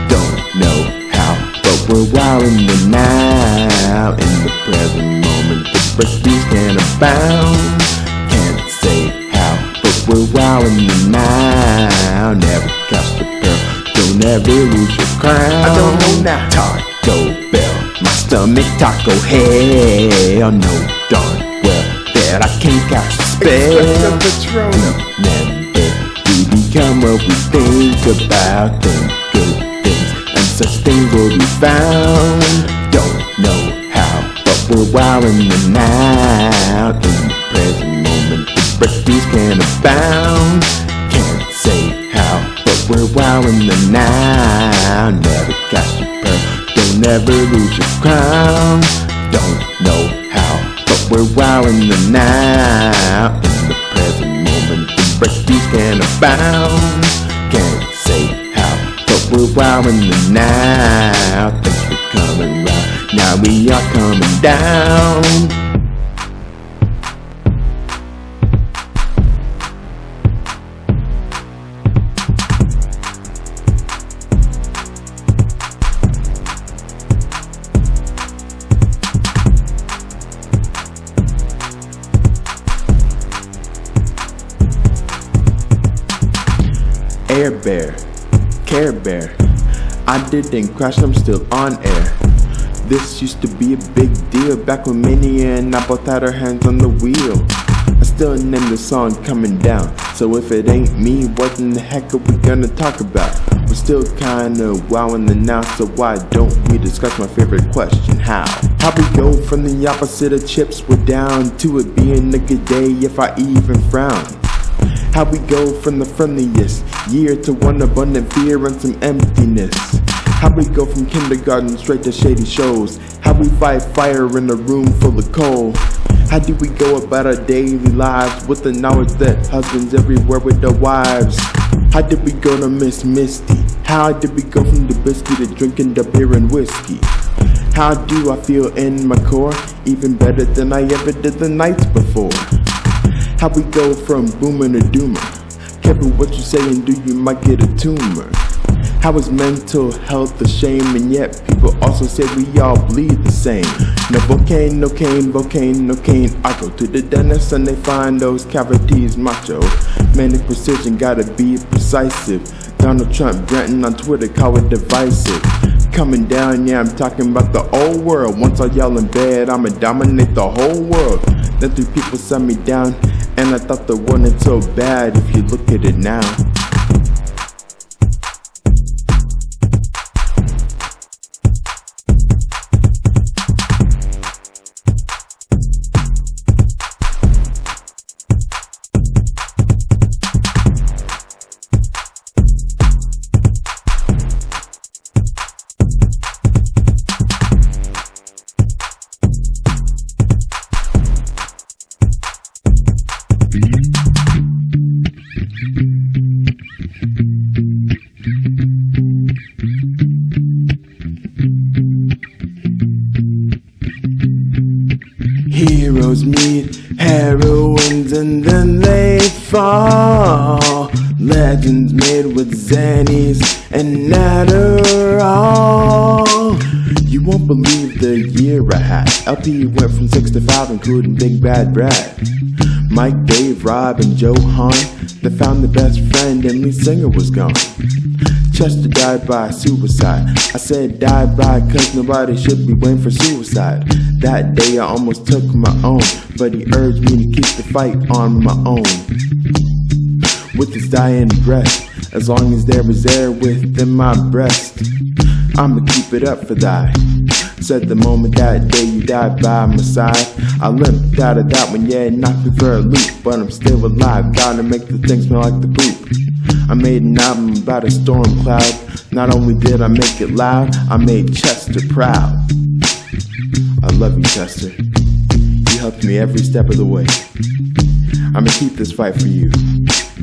Don't know how, but we're wildin' the now. In the present moment, the breakthroughs can abound. Can't say how, but we're wildin' the now. Never cast a pearl, don't ever lose your crown. I don't know now. Taco Bell, my stomach taco hell. No darn well that I can't cast a spell. Remember, we become what we think about. Think good things, and such things will be found. Don't know how, but we're wildin' the now. In the present moment, the breakthroughs can abound. Can't say how, but we're wildin' the now. Never cast a pearl, don't ever lose your crown. Don't know how, but we're wildin' the now. In the present moment, the breakthroughs can abound. Can't say how, but we're wildin' the now. Thanks for coming round, now we are coming down. Air Bear, Care Bear, I didn't crash, I'm still on air. This used to be a big deal back when Mania and I both had our hands on the wheel. I still name the song Coming Down, so if it ain't me, what in the heck are we gonna talk about? We're still kinda wowing the now, so why don't we discuss my favorite question, how? How we go from the opposite of chips, we're down to it being a good day if I even frown. How we go from the friendliest year to one abundant fear and some emptiness. How we go from kindergarten straight to shady shows. How we fight fire in a room full of coal. How do we go about our daily lives with the knowledge that husbands everywhere with their wives? How did we go to Miss Misty? How did we go from the biscuit to drinking the beer and whiskey? How do I feel in my core? Even better than I ever did the nights before. How we go from boomer to doomer. Careful what you say and do, you might get a tumor. How is mental health a shame, and yet people also say we all bleed the same. No volcano, volcano, I go to the dentist and they find those cavities macho. Manic precision, gotta be precisive. Donald Trump ranting on Twitter, call it divisive. Coming down, yeah, I'm talking about the whole world. Once I yell in bed, I'ma dominate the whole world. Then 3 people set me down, and I thought the world ain't so bad if you look at it now. Heroes meet heroines and then they fall. Legends made with Xannies and Adderall. You won't believe the year I had. LP went from 6 to 5, including Big Bad Brad, Mike, Dave, Rob, and Joe Hahn. They found the best friend and lead singer was gone. Chester died by suicide. I said died by cause nobody should be waiting for suicide. That day I almost took my own, but he urged me to keep the fight on my own. With his dying breath, as long as there was air within my breast, I'ma keep it up for thy. Said the moment that day you died by my side, I limped out of that one, yeah, it knocked me for a loop. But I'm still alive, gotta make the thing smell like the poop. I made an album about a storm cloud. Not only did I make it loud, I made Chester proud. I love you, Chester. You helped me every step of the way. I'ma keep this fight for you.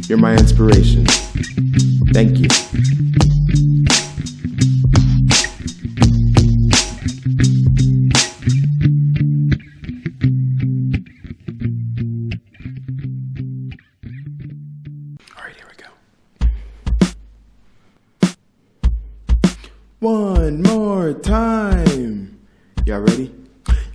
You're my inspiration. Thank you. Alright, here we go. One more time. Y'all ready?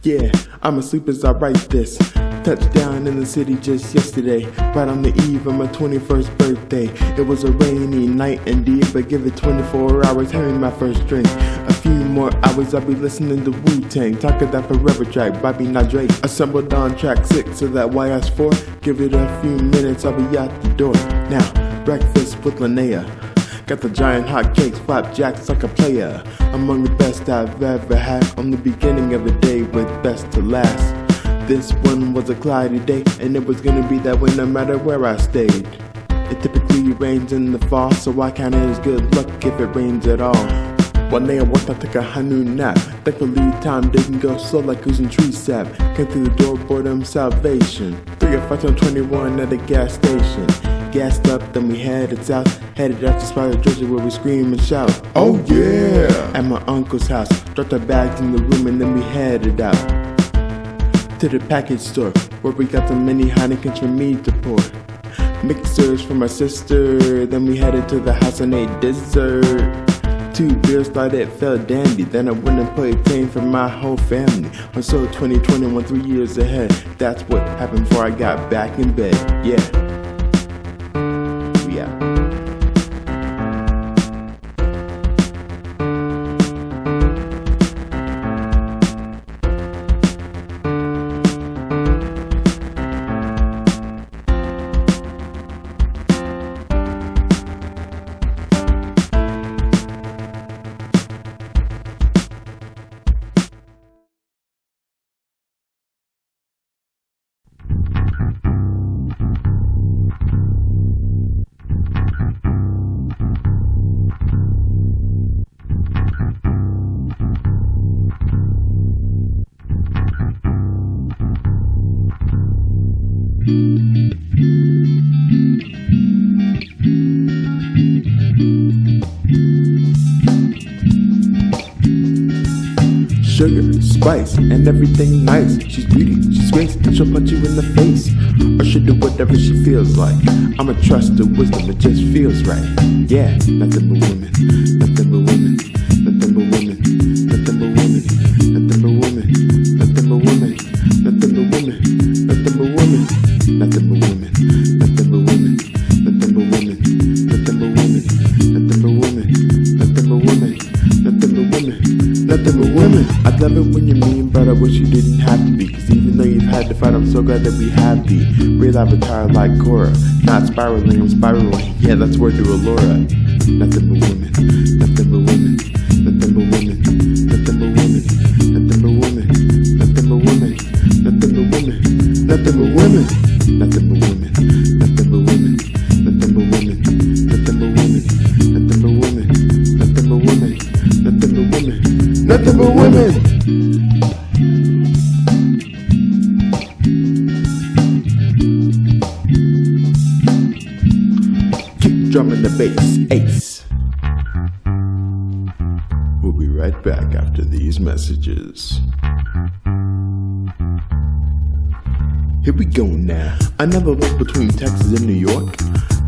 Yeah, I'm asleep as I write this. Touchdown in the city just yesterday, right on the eve of my 21st birthday. It was a rainy night indeed, but give it 24 hours, having my first drink. A few more hours, I'll be listening to Wu-Tang, talking that forever track, Bobby not Drake. Assembled on track 6 of that YS4. Give it a few minutes, I'll be out the door. Now, breakfast with Linnea. Got the giant hot cakes, flapjacks like a player. Among the best I've ever had, on the beginning of a day with best to last. This one was a cloudy day, and it was gonna be that way no matter where I stayed. It typically rains in the fall, so I count it as good luck if it rains at all. One day I woke up, took a Hanu nap. Thankfully time didn't go slow like oozing tree sap. Came through the door, boredom, salvation. 3 or 5 on 21 at a gas station. Gassed up, then we headed south. Headed out to Spider, Georgia, where we scream and shout. Oh yeah! At my uncle's house, dropped our bags in the room and then we headed out to the package store, where we got the mini Heinekens for me to pour. Mixers for my sister, then we headed to the house and ate dessert. 2 beers, thought it felt dandy. Then I went and played pain for my whole family. I'm so 2021, 3 years ahead. That's what happened before I got back in bed. Yeah. We out. Sugar, spice, and everything nice. She's beauty, she's disgrace, and she'll punch you in the face, or she'll do whatever she feels like. I'ma trust her wisdom, it just feels right. Yeah, nothing but women, nothing but women, nothing but women, nothing but women, nothing but women, nothing but women, nothing but women, nothing but women, nothing but women, nothing but women, nothing but women, nothing but women, nothing but women, nothing but women, nothing but women, nothing but women. I love it when you're mean, but I wish you didn't have to be. Cause even though you've had to fight, I'm so glad that we have the real avatar like Cora. Not spiraling, I'm spiraling. Yeah, that's word to Allura. Nothing but women, nothing but women, nothing but women, nothing but women, nothing but women, nothing but women, nothing but women, nothing but women, nothing but women, nothing but women, nothing but women, nothing but women, nothing but women, nothing but women, nothing but women, nothing but women. Drumming the bass, ace. We'll be right back after these messages. Here we go now. Another link between Texas and New York.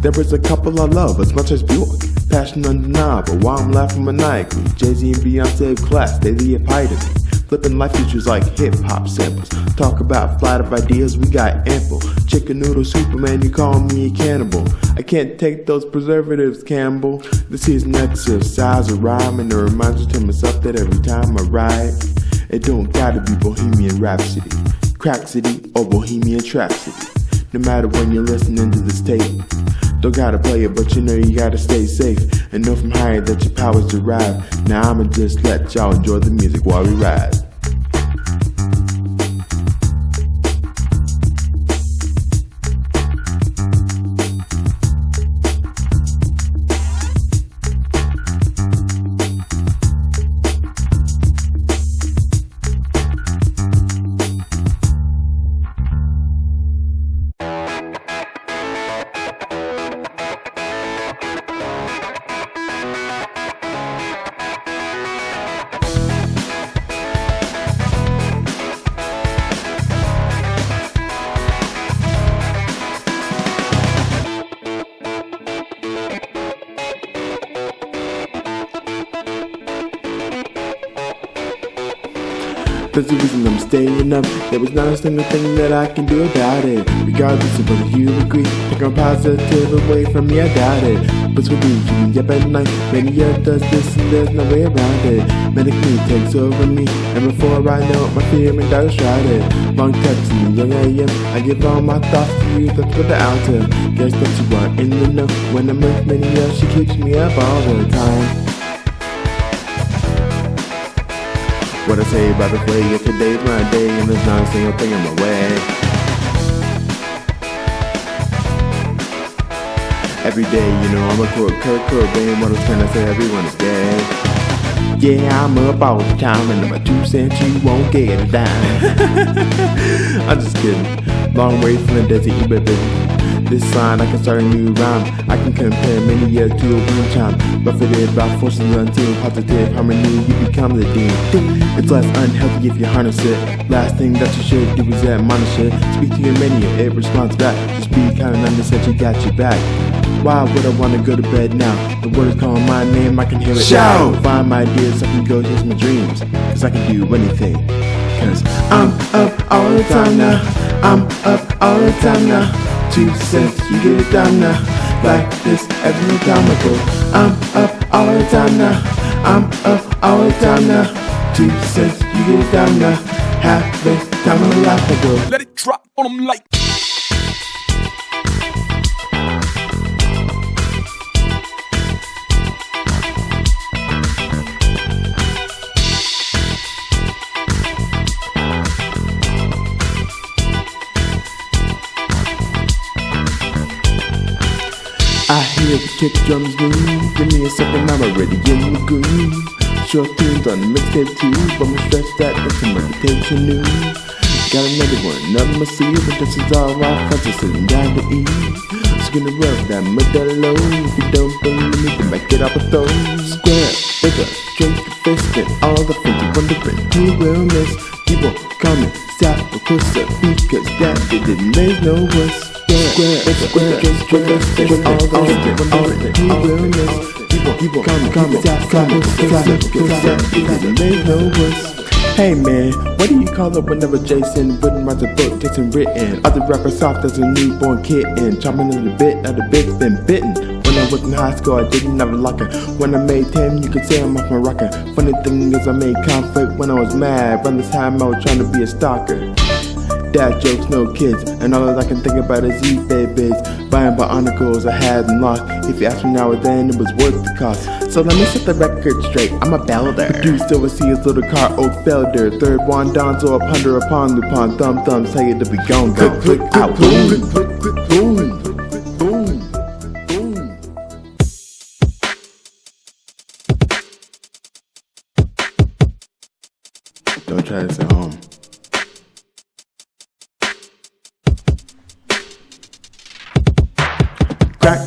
There is a couple I love as much as Bjork. Passion undeniable while I'm laughing maniacally. Jay-Z and Beyonce have class, they the epitome. Flipping life features like hip-hop samples. Talk about flight of ideas, we got ample. Chicken noodle Superman, you call me a cannibal. I can't take those preservatives, Campbell. This is an exercise of rhyme, and it reminds me to myself that every time I write, it don't gotta be Bohemian Rhapsody, Crack City, or Bohemian Trap City. No matter when you're listening to this tape, don't gotta play it, but you know you gotta stay safe and know from higher that your powers derive. Now I'ma just let y'all enjoy the music while we ride. That's the reason I'm staying up. There was not a single thing that I can do about it. Regardless of whether you agree, take a positive away from me, I doubt it. But with me, keep me up at night. Mania does this and there's no way around it. Medically takes over me, and before I know it, my fear and doubt is shrouded. Long texts in the young AM, I give all my thoughts to you, that's for the outer. Guess that you are in the know. When I'm with Mania, she keeps me up all the time. What I say about the play, yeah, today's my day, and there's not a single thing in my way. Every day, you know, I'm a quote Kurt Cobain, what else can I say, everyone is dead. Yeah, I'm up all the time, and my 2 cents, you won't get a dime. I'm just kidding, long way from the desert, you baby. This line, I can start a new rhyme. I can compare many years to a wind chime. Buffeted by forces unseen, positive harmony, you become the dean. It's less unhealthy if you harness it. Last thing that you should do is admonish it. Speak to your mania, it responds back. Just be kind and understand you got your back. Why would I wanna go to bed now? The word is calling my name, I can hear it Shout! now. Find my ideas, I can go chase my dreams. Cause I can do anything. Cause I'm up all the time now. I'm up all the time now. 2 cents, you get it done now. Like this every time I go. I'm up all the time now. I'm up all the time now. 2 cents, you get it done now. Half the time of life I go. Let it drop on them like. I hear the kick drums move. Give me a second, I'm already in the groove. Short tunes on the mixtape too, but I'm stressed that it's a meditation news. Got another one up my sleeve, but this is all off, I'm just sitting down to eat. Just gonna rub that Modelo. If you don't believe me, then back it up with those. Square, bigger, drink your fist, and all the things you're wondering who will miss. People coming south of closer because that didn't make no worse. People coming south because that didn't make no worse. Hey man, what do you call it whenever Jason wouldn't write a book, Jason written? Other rappers soft as a newborn kitten, chomping at the bit, of the bit's been bitten. When I was in high school, I didn't have a locker. When I made 10, you could say I'm off my rocker. Funny thing is I made conflict when I was mad. Around this time I was trying to be a stalker. Dad jokes, no kids, and all that I can think about is these babies. Buying articles I had and lost. If you ask me now or then, it was worth the cost. So let me set the record straight, I'm a builder. Produced overseas little car, old felder. Third one down, so a ponder upon Lupin. Thumb, tell you to be gone, go. Click, out, boom, boom, boom, boom. Don't try this at home. Crack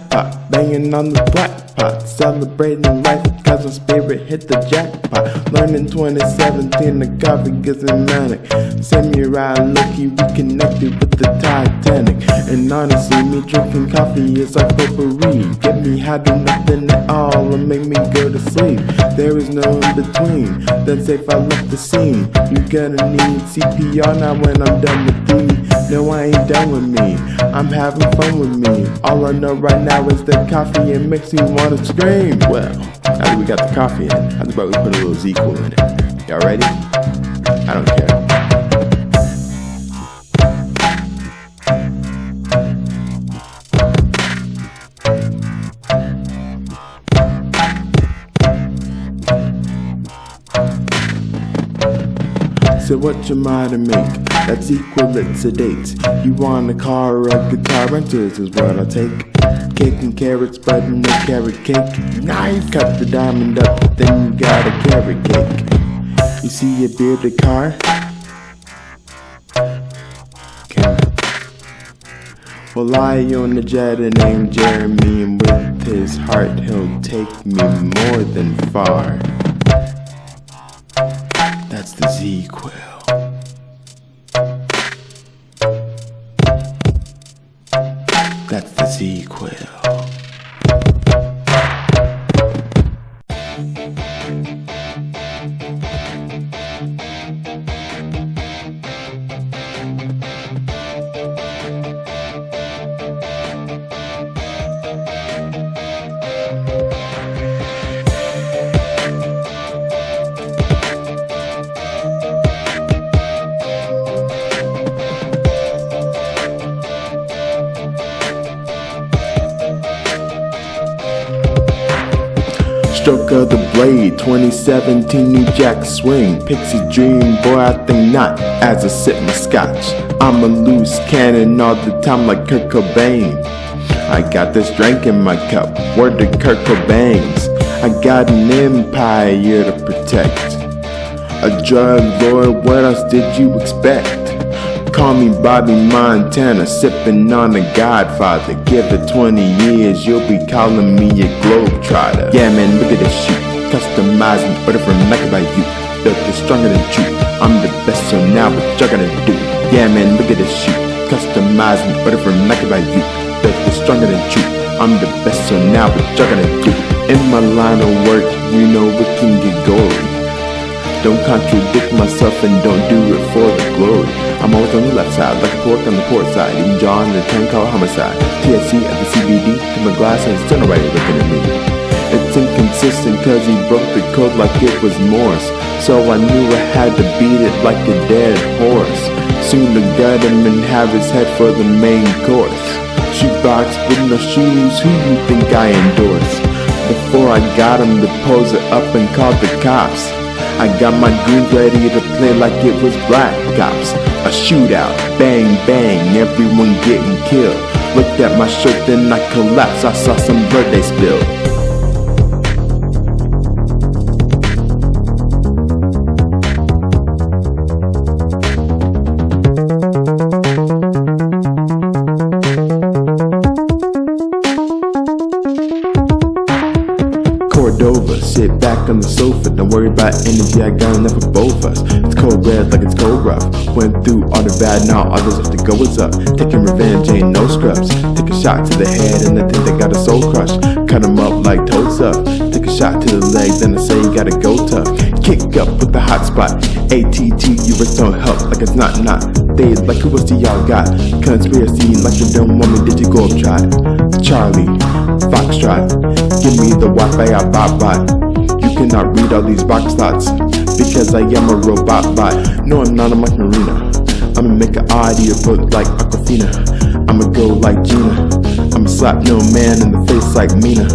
pot, banging on the black pot, celebrating life because my spirit hit the jackpot. Learning 2017, the coffee gets manic. Send me ride lucky, we connected with the Titanic. And honestly, me drinking coffee is like potpourri. Get me high, do nothing at all, and make me go to sleep. There is no in between, then safe I left the scene. You gonna need CPR now when I'm done with thee. No, I ain't done with me, I'm having fun with me. All I know right now is that coffee and makes me wanna scream. Well, after we got the coffee in, how about we put a little Z-Cool in it? Y'all ready? I don't care. So what you might make, that's equivalent to dates. You want a car or a guitar, rentals is what I take. Cake and carrots, butter, no carrot cake. Nice. Cut the diamond up, then you got a carrot cake. You see a bearded car? Camera. Well, I own a jetta named Jeremy, and with his heart he'll take me more than far. That's the Z-Quill. That's the Z-Quill. Stroke of the blade, 2017 New Jack swing. Pixie dream, boy I think not, as I sip my scotch. I'm a loose cannon all the time like Kurt Cobain. I got this drink in my cup, word to Kurt Cobain's. I got an empire to protect. A drug lord, what else did you expect? Call me Bobby Montana, sipping on a Godfather. Give it 20 years, you'll be calling me a globetrotter. Yeah man, look at this shit, customizing, order from Mecca by you. Built this stronger than you, I'm the best, so now what you're gonna do? Yeah man, look at this shit, customizing, order from Mecca by you. Built this stronger than you, I'm the best, so now what you're gonna do? In my line of work, you know it can get gory. Don't contradict myself and don't do it for the glory. I'm always on the left side, like a pork on the port side. Even John the turn called homicide. TSC at the CBD, to my glass and still nobody looking at me. It's inconsistent cause he broke the code like it was Morse. So I knew I had to beat it like a dead horse. Soon to gut him and have his head for the main course. Shoebox with no shoes, who you think I endorse? Before I got him to pose it up and call the cops. I got my goons ready to play like it was Black Ops. A shootout, bang bang, everyone getting killed. Looked at my shirt then I collapsed, I saw some blood they spilled. Cordova, sit back rock on the sofa. Don't worry about energy, I got enough of both us. It's cold red like it's cold rough. Went through all the bad, now all that's left to go is up. Taking revenge ain't no scrubs. Take a shot to the head and I think they got a soul crush. Cut them up like toes up. Take a shot to the legs and I say you gotta go tough. Kick up with the hot spot. ATT, you just don't help like it's not. They like who else do y'all got? Conspiracy like you don't want me, did you go try? Charlie, Foxtrot, give me the Wi-Fi bot. You cannot read all these box thoughts because I am a robot bot. No, I'm not a Mike Marina. I'ma make an audio book like Aquafina. I'ma go like Gina. I'ma slap no man in the face like Mina.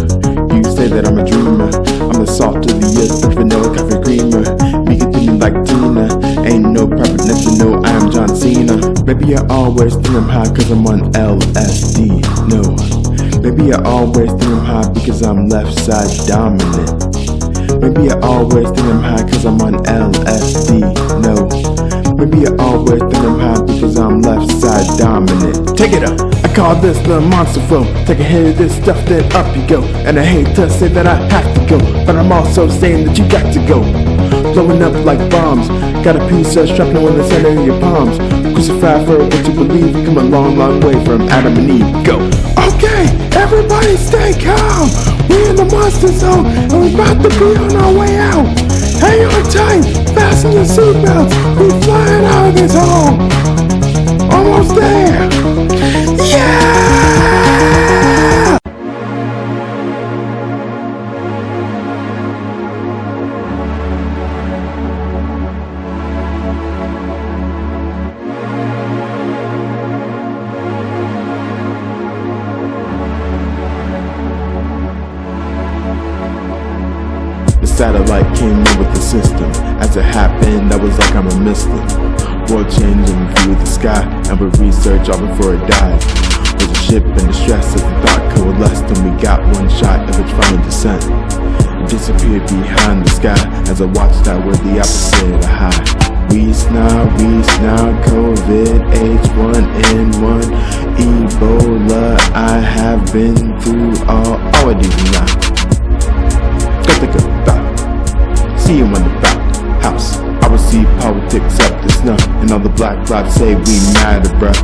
You say that I'm a dreamer. I'm the salt of the earth, the vanilla coffee creamer. Make it to me like Tina. Ain't no perfectness, you know I am John Cena. Maybe I always think I'm high cause I'm on LSD. No. Maybe I always think I'm high because I'm left side dominant. Maybe I always think I'm high cause I'm on LSD. No. Maybe I always think I'm high because I'm left side dominant. Take it up. I call this the monster flow. Take a hit of this stuff, then up you go. And I hate to say that I have to go, but I'm also saying that you got to go. Blowing up like bombs. Got a piece of shrapnel in the center of your palms. Crucified for what you believe. You come a long, long way from Adam and Eve. Go. Okay, everybody stay calm. We in the monster zone, and we're about to be on our way out. Hang on tight, fasten your seatbelts. We flying out of this hole. Almost there. Yeah! Satellite came in with the system. As it happened, I was like I'm a Muslim. World changing view of the sky, and with research all before it died. Was a ship in distress as the thought coalesced, and we got one shot of its final descent. It disappeared behind the sky as I watched out with the opposite of high. We snarl, COVID, H1N1, Ebola. I have been through all of these now. Go think about. See you on the back house. I will see politics up to snuff, and all the black lives say we matter, bruh.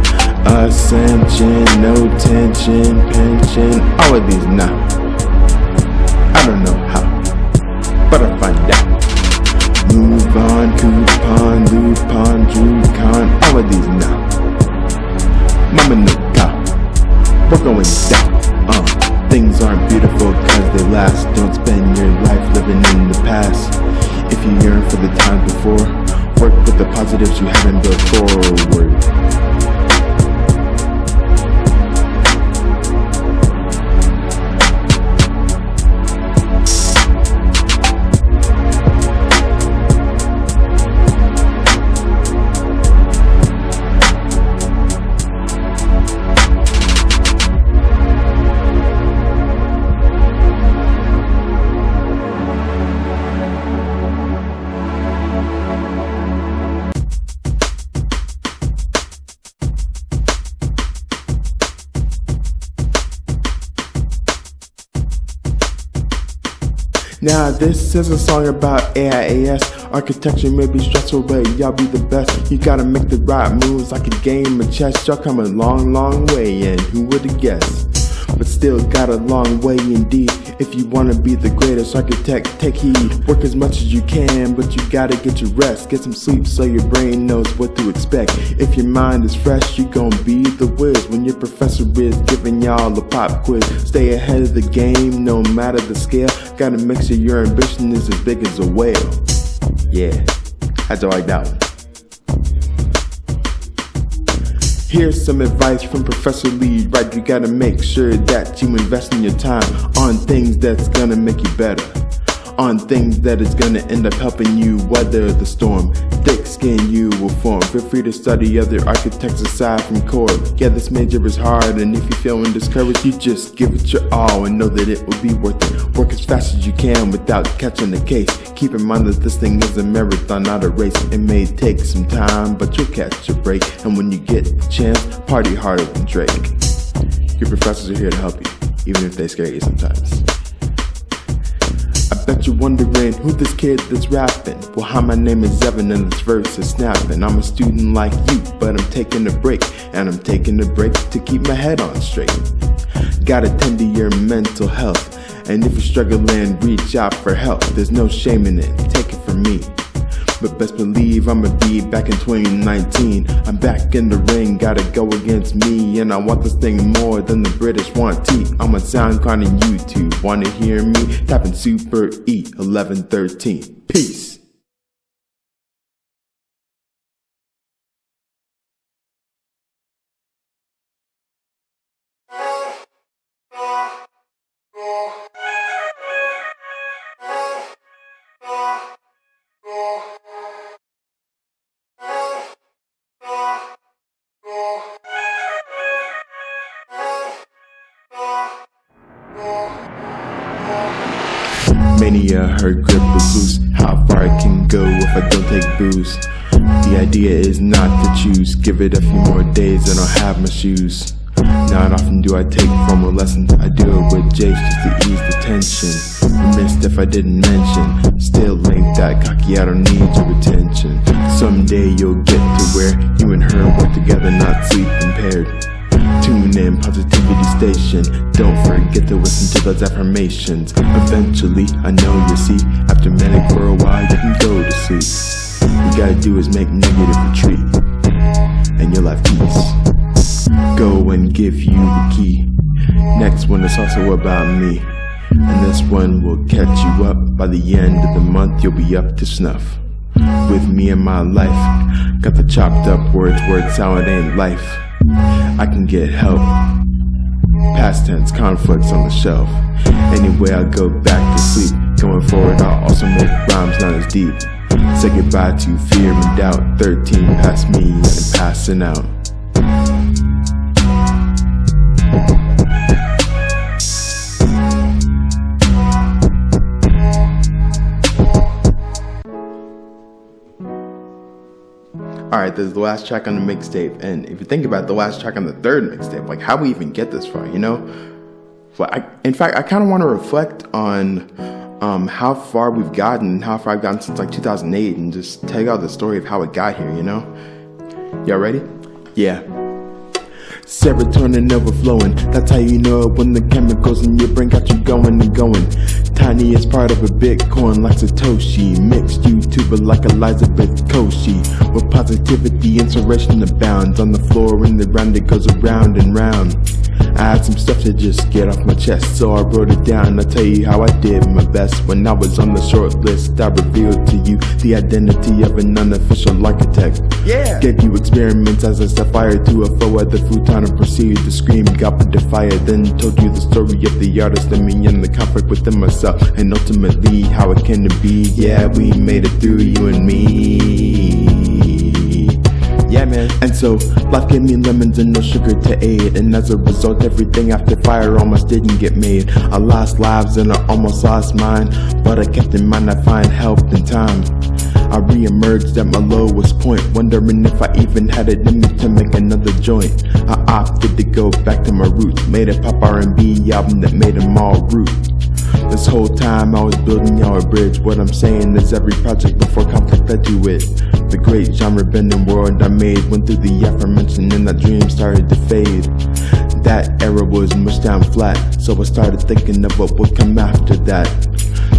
Ascension, no tension, pension, all of these now. I don't know how, but I find out. Move on, coupon, Lupon, Drucon, all of these now. Mama no cow, we're going down. Things aren't beautiful cause they last. Don't spend your life living in the past. If you yearn for the time before, work with the positives you haven't built forward. Now this is a song about AIAS. Architecture may be stressful, but y'all be the best. You gotta make the right moves like a game of chess. Y'all come a long, long way, and who would've guessed? But still got a long way indeed. If you wanna be the greatest architect, take heed. Work as much as you can, but you gotta get your rest. Get some sleep so your brain knows what to expect. If your mind is fresh, you gon' be the whiz when your professor is giving y'all a pop quiz. Stay ahead of the game, no matter the scale. Gotta make sure your ambition is as big as a whale. Yeah, how'd you like that one? Here's some advice from Professor Lee, right? You gotta make sure that you invest in your time on things that's gonna make you better, on things that is gonna end up helping you weather the storm. Thick skin you will form. Feel free to study other architects aside from core. Yeah, this major is hard, and if you're feeling discouraged, you just give it your all and know that it will be worth it. Work as fast as you can without catching the case. Keep in mind that this thing is a marathon, not a race. It may take some time, but you'll catch a break. And when you get the chance, party harder than Drake. Your professors are here to help you, even if they scare you sometimes. I bet Got you wondering who this kid that's rapping. Well, hi, my name is Evan and this verse is snapping. I'm a student like you, but I'm taking a break. And I'm taking a break to keep my head on straight. Gotta tend to your mental health. And if you're struggling, reach out for help. There's no shame in it, take it from me. But best believe I'ma be back in 2019. I'm back in the ring, gotta go against me. And I want this thing more than the British want tea. I'm on SoundCloud and YouTube, wanna hear me? Type in Super E 1113. Peace. Mania, her grip is loose. How far it can go if I don't take booze. The idea is not to choose. Give it a few more days and I'll have my shoes. Not often do I take formal lessons. I do it with Jace just to ease the tension. Missed if I didn't mention. Still ain't that cocky, I don't need your attention. Someday you'll get to where you and her work together, not sleep impaired. Tune in, Positivity Station. Don't forget to listen to those affirmations. Eventually, I know you'll see. After manic for a while, you can go to sleep. All you gotta do is make negative retreat, and you'll have peace. Go and give you the key. Next one is also about me, and this one will catch you up. By the end of the month, you'll be up to snuff with me and my life. Got the chopped up words, word salad ain't life. I can get help. Past tense conflicts on the shelf. Anyway, I'll go back to sleep. Going forward, I'll also make rhymes not as deep. Say goodbye to fear and doubt. 13 past me and passing out. Alright, this is the last track on the mixtape, and if you think about it, the last track on the third mixtape, like how we even get this far, you know? Well, in fact, I kind of want to reflect on how far we've gotten, how far I've gotten since like 2008, and just tell you all the story of how it got here, you know? Y'all ready? Yeah. Serotonin overflowing, that's how you know it when the chemicals in your brain got you going and going. Tiniest part of a Bitcoin like Satoshi, mixed YouTuber like Elizabeth Koshy. With positivity, inspiration abounds. On the floor and the round it goes around and round. I had some stuff to just get off my chest, so I wrote it down. I'll tell you how I did my best. When I was on the short list, I revealed to you the identity of an unofficial architect. Yeah. Gave you experiments as I set fire to a foe at the futon and proceeded to scream GOBBLEDAHFIYAH. Then told you the story of the artist and me and the conflict within myself, and ultimately how it came to be. Yeah, we made it through, you and me. Yeah, man. And so, life gave me lemons and no sugar to aid. And as a result, everything after fire almost didn't get made. I lost lives and I almost lost mine, but I kept in mind I find help in time. I re-emerged at my lowest point, wondering if I even had it in me to make another joint. I opted to go back to my roots, made a pop R&B album that made them all root. This whole time I was building y'all a bridge. What I'm saying is every project before conflict I do it. The great genre bending world I made went through the aforementioned and that dream started to fade. That era was mushed down flat, so I started thinking of what would come after that.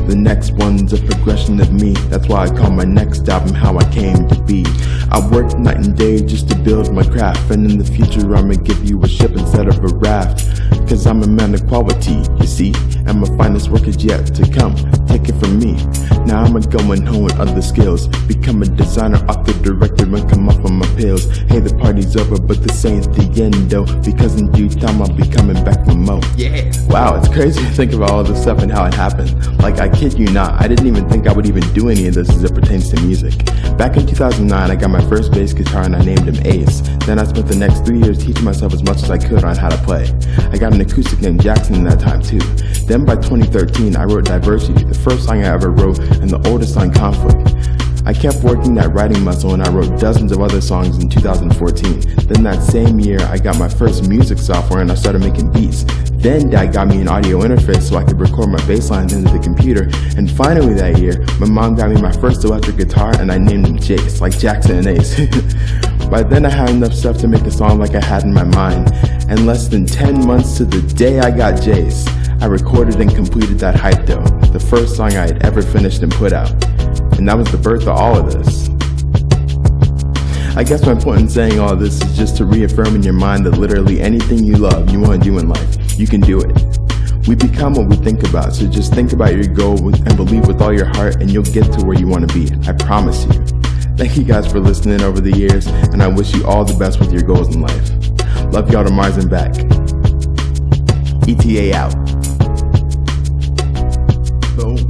The next one's a progression of me. That's why I call my next album How I Came to Be. I worked night and day just to build my craft, and in the future I'ma give you a ship instead of a raft. Cause I'm a man of quality, you see, and my finest work is yet to come. Take it from me. Now I'ma go and hone other skills, become a designer, author, director, and come off on my pills. Hey, the party's over, but this ain't the end though, because in due time I'll be coming back for more. Yeah. Wow, it's crazy to think about all this stuff and how it happened. Like, I kid you not, I didn't even think I would even do any of this as it pertains to music. Back in 2009, I got my first bass guitar and I named him Ace. Then I spent the next 3 years teaching myself as much as I could on how to play. I got an acoustic named Jackson in that time too. Then by 2013, I wrote Diversity, the first song I ever wrote and the oldest on Conflict. I kept working that writing muscle and I wrote dozens of other songs in 2014. Then that same year, I got my first music software and I started making beats. Then Dad got me an audio interface so I could record my bass lines into the computer. And finally that year, my mom got me my first electric guitar and I named him Jace, like Jackson and Ace. By then I had enough stuff to make a song like I had in my mind. And less than 10 months to the day I got Jace, I recorded and completed that hype though, the first song I had ever finished and put out. And that was the birth of all of this. I guess my point in saying all this is just to reaffirm in your mind that literally anything you love, you want to do in life, you can do it. We become what we think about, so just think about your goal and believe with all your heart and you'll get to where you want to be, I promise you. Thank you guys for listening over the years, and I wish you all the best with your goals in life. Love y'all to Mars and back. ETA out. Boom.